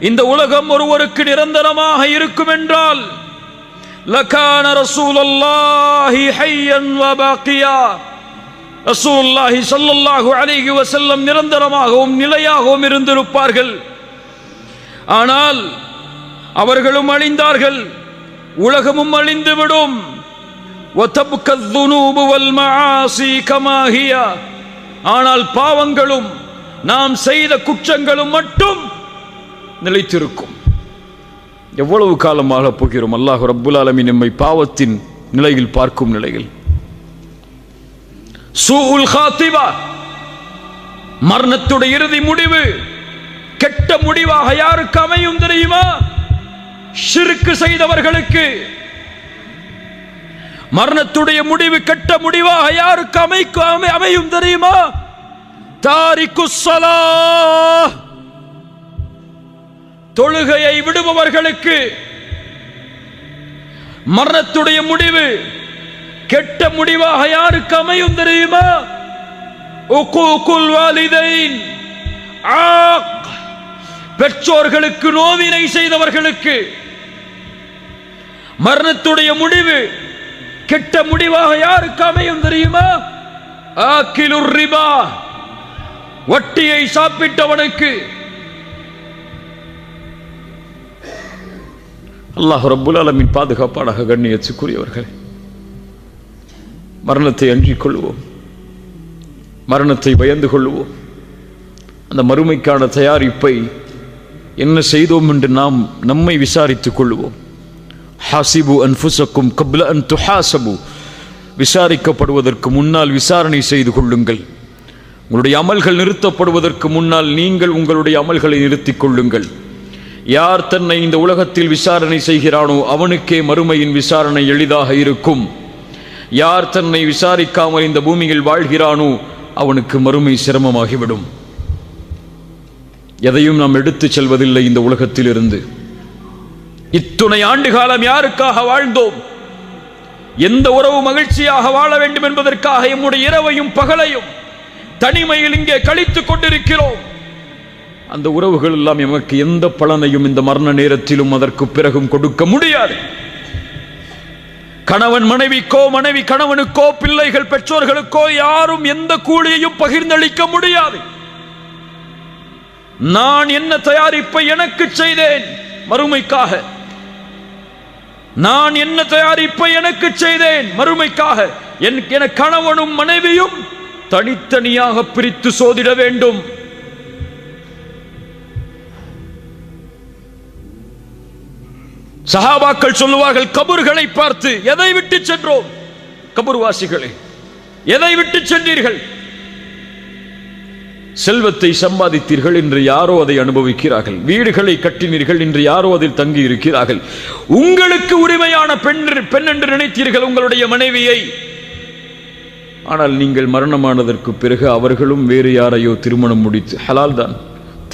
இந்த உலகம் ஒருவருக்கு நிரந்தரமாக இருக்கும் என்றால் லகான ரசூலுல்லாஹி ஹய்யன் வ பாக்கியா, ரசூலுல்லாஹி ஸல்லல்லாஹு அலைஹி வஸல்லம் நிரந்தரமாகவும் நிலையாகவும் இருந்திருப்பார்கள். ஆனால் அவர்களும் அழிந்தார்கள், உலகமும் அழிந்துவிடும். ஆனால் பாவங்களும் நாம் செய்த குற்றங்களும் மட்டும் நிலைத்திருக்கும். எவ்வளவு காலமாக போகிறோம்? அல்லாஹ் ரப்புல் ஆலமீன் நம்மை பாவத்தின் நிலையில் பார்க்கும் நிலையில். சூஉல் காத்திபா, மரணத்துடைய இறுதி முடிவு கெட்ட முடிவாக யாருக்கு அமையும் தெரியுமா? ஷிர்க் செய்தவர்களுக்கு. மரணத்துடைய முடிவு கெட்ட முடிவாக யாருக்கு அமையும் தெரியுமா? தாரிக்குஸ் ஸலாஹ், தொழுகையை விடுபவர்களுக்கு மரணத்துடைய முடிவு கெட்ட முடிவாக யாருக்கு அமையும் தெரியுமா? உக்கூகுல் வாலிதைன், பெற்றோர்களுக்கு நோவினை செய்தவர்களுக்கு மரணத்துடைய முடிவு கெட்ட முடிவாக யாருக்கு அமையும் தெரியுமா? ஆக்கிலுர் ரிபா, வட்டியை சாப்பிட்டவனுக்கு அல்லாஹ் ரப்புல் ஆலமீன் பாதுகாப்பானாக. கண்ணியத்துக்குரியவர்களே, மரணத்தை அஞ்சிக் கொள்வோம், மரணத்தை பயந்து கொள்வோம். அந்த மறுமைக்கான தயாரிப்பை என்ன செய்தோம் என்று நாம் நம்மை விசாரித்துக் கொள்வோம். ஹாசிபு அன்ஃபுஸக்கும் கப்ல அன் துஹாசபு, விசாரிக்கப்படுவதற்கு முன்னால் விசாரணை செய்து கொள்ளுங்கள். உங்களுடைய அமல்கள் நிறுத்தப்படுவதற்கு முன்னால் நீங்கள் உங்களுடைய அமல்களை நிறுத்திக் கொள்ளுங்கள். யார் தன்னை இந்த உலகத்தில் விசாரணை செய்கிறானோ அவனுக்கே மறுமையின் விசாரணை எளிதாக இருக்கும். யார் தன்னை விசாரிக்காமல் இந்த பூமியில் வாழ்கிறானோ அவனுக்கு மறுமை சிரமமாகிவிடும். எதையும் நாம் எடுத்துச் செல்வதில்லை இந்த உலகத்தில் இருந்து. இத்துணை ஆண்டு காலம் யாருக்காக வாழ்ந்தோம்? எந்த உறவு மகிழ்ச்சியாக வாழ வேண்டும் என்பதற்காக எம்முடைய இரவையும் பகலையும் தனிமையில் இங்கே கழித்துக் கொண்டிருக்கிறோம். அந்த உறவுகள் எல்லாம் எமக்கு எந்த பலனையும் இந்த மரண நேரத்திலும் அதற்கு பிறகும் கொடுக்க முடியாது. கணவன் மனைவிக்கோ, மனைவி கணவனுக்கோ, பிள்ளைகள் பெற்றோர்களுக்கோ யாரும் எந்த கூலியையும் பகிர்ந்தளிக்க முடியாது. நான் என்ன தயாரிப்பை எனக்கு செய்தேன் மறுமைக்காக, நான் என்ன தயாரிப்பை எனக்கு செய்தேன் மறுமைக்காக, என கணவனும் மனைவியும் தனித்தனியாக பிரித்து சோதிட வேண்டும். சஹாபாக்கள் சொல்லுவார்கள், கபர்களை பார்த்து எதை விட்டு சென்றோம்? கபர்வாசிகளே, எதை விட்டு சென்றீர்கள்? செல்வத்தை சம்பாதித்தீர்கள், இன்று யாரோ அதை அனுபவிக்கிறார்கள். வீடுகளை கட்டினீர்கள், இன்று யாரோ அதில் தங்கி இருக்கிறார்கள். உங்களுக்கு உரிமையான பெண் என்று நினைத்தீர்கள் உங்களுடைய மனைவியை. ஆனால் நீங்கள் மரணமானதற்கு பிறகு அவர்களும் வேறு யாரையோ திருமணம் முடித்து, ஹலால் தான்,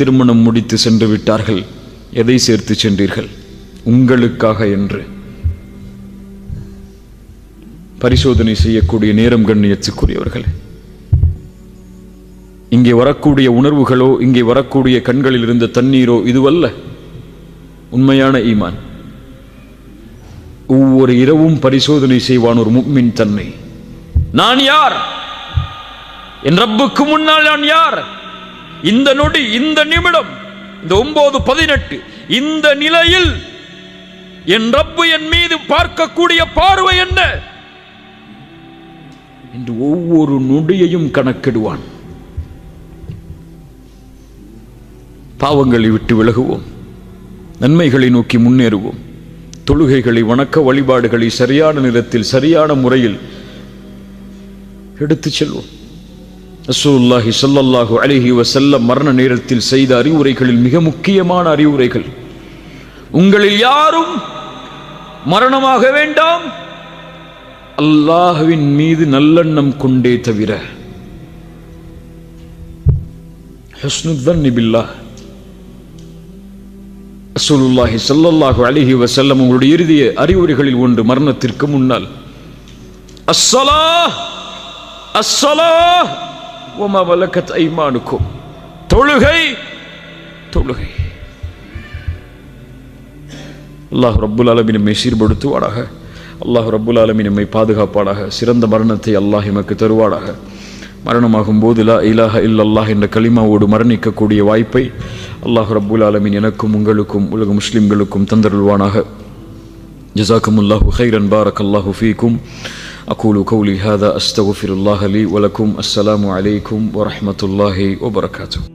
திருமணம் முடித்து சென்று விட்டார்கள். எதை சேர்த்து சென்றீர்கள்? உங்களுக்காக என்று பரிசோதனை செய்யக்கூடிய நேரம். கண்ணியத்துக்குரியவர்களே, இங்கே வரக்கூடிய உணர்வுகளோ, இங்கே வரக்கூடிய கண்களில் இருந்த தண்ணீரோ இதுவல்ல உண்மையான ஈமான். ஒவ்வொரு இரவும் பரிசோதனை செய்வான் ஒரு முஃமின் தன்னை. நான் யார்? என் ரப்புக்கு முன்னால் நான் யார்? இந்த நொடி, இந்த நிமிடம், இந்த 9:18 இந்த நிலையில் என் ரப்பு என் மீது பார்க்கக்கூடிய பார்வை என்ன என்று ஒவ்வொரு நொடியையும் கணக்கிடுவான். பாவங்களை விட்டு விலகுவோம், நன்மைகளை நோக்கி முன்னேறுவோம். தொழுகைகளை, வணக்க வழிபாடுகளை சரியான நேரத்தில் சரியான முறையில் எடுத்துச் செல்வோம். ரசூலுல்லாஹி ஸல்லல்லாஹு அலைஹி வஸல்லம் மரண நேரத்தில் செய்த அறிவுரைகளில் மிக முக்கியமான அறிவுரைகள், உங்களில் யாரும் மரணமாக வேண்டாம் அல்லாஹ்வின் மீது நல்லெண்ணம் கொண்டே தவிர. ஹுஸ்னுல் ظن பில்லாஹ். ரசூலுல்லாஹி ஸல்லல்லாஹு அலைஹி வஸல்லம் உங்களுடைய இறுதி அறிவுரைகளில் ஒன்று, மரணத்திற்கு முன்னால் அஸ்ஸலாஹ் அஸ்ஸலாஹ் வமா மலக்கத் ஐமானுக்கும், தொழுகை தொழுகை. அல்லாஹ் ரப்புல் ஆலமீன் நம்மை சீர்படுத்துவானாக. அல்லாஹ் ரப்புல் ஆலமீன் நம்மை பாதுகாப்பானாக. சிறந்த மரணத்தை அல்லாஹ் எமக்கு தருவானாக. மரணமாகும் போது லா இலாஹ இல்லல்லாஹ் என்ற கலிமாவோடு மரணிக்கக்கூடிய வாய்ப்பை அல்லாஹ் ரப்புல் ஆலமீன் எனக்கும் உங்களுக்கும் உலக முஸ்லிம்களுக்கும் தந்தருள்வானாக. ஜஸாக்குமுல்லாஹு கைரன், பாரக்கல்லாஹு ஃபீக்கும். அகூலு கௌலி ஹாதா அஸ்தக்ஃபிருல்லாஹ லீ வலக்கும். அஸ்ஸலாமு அலைக்கும் வரஹ்மத்துல்லாஹி வபரகாத்துஹு.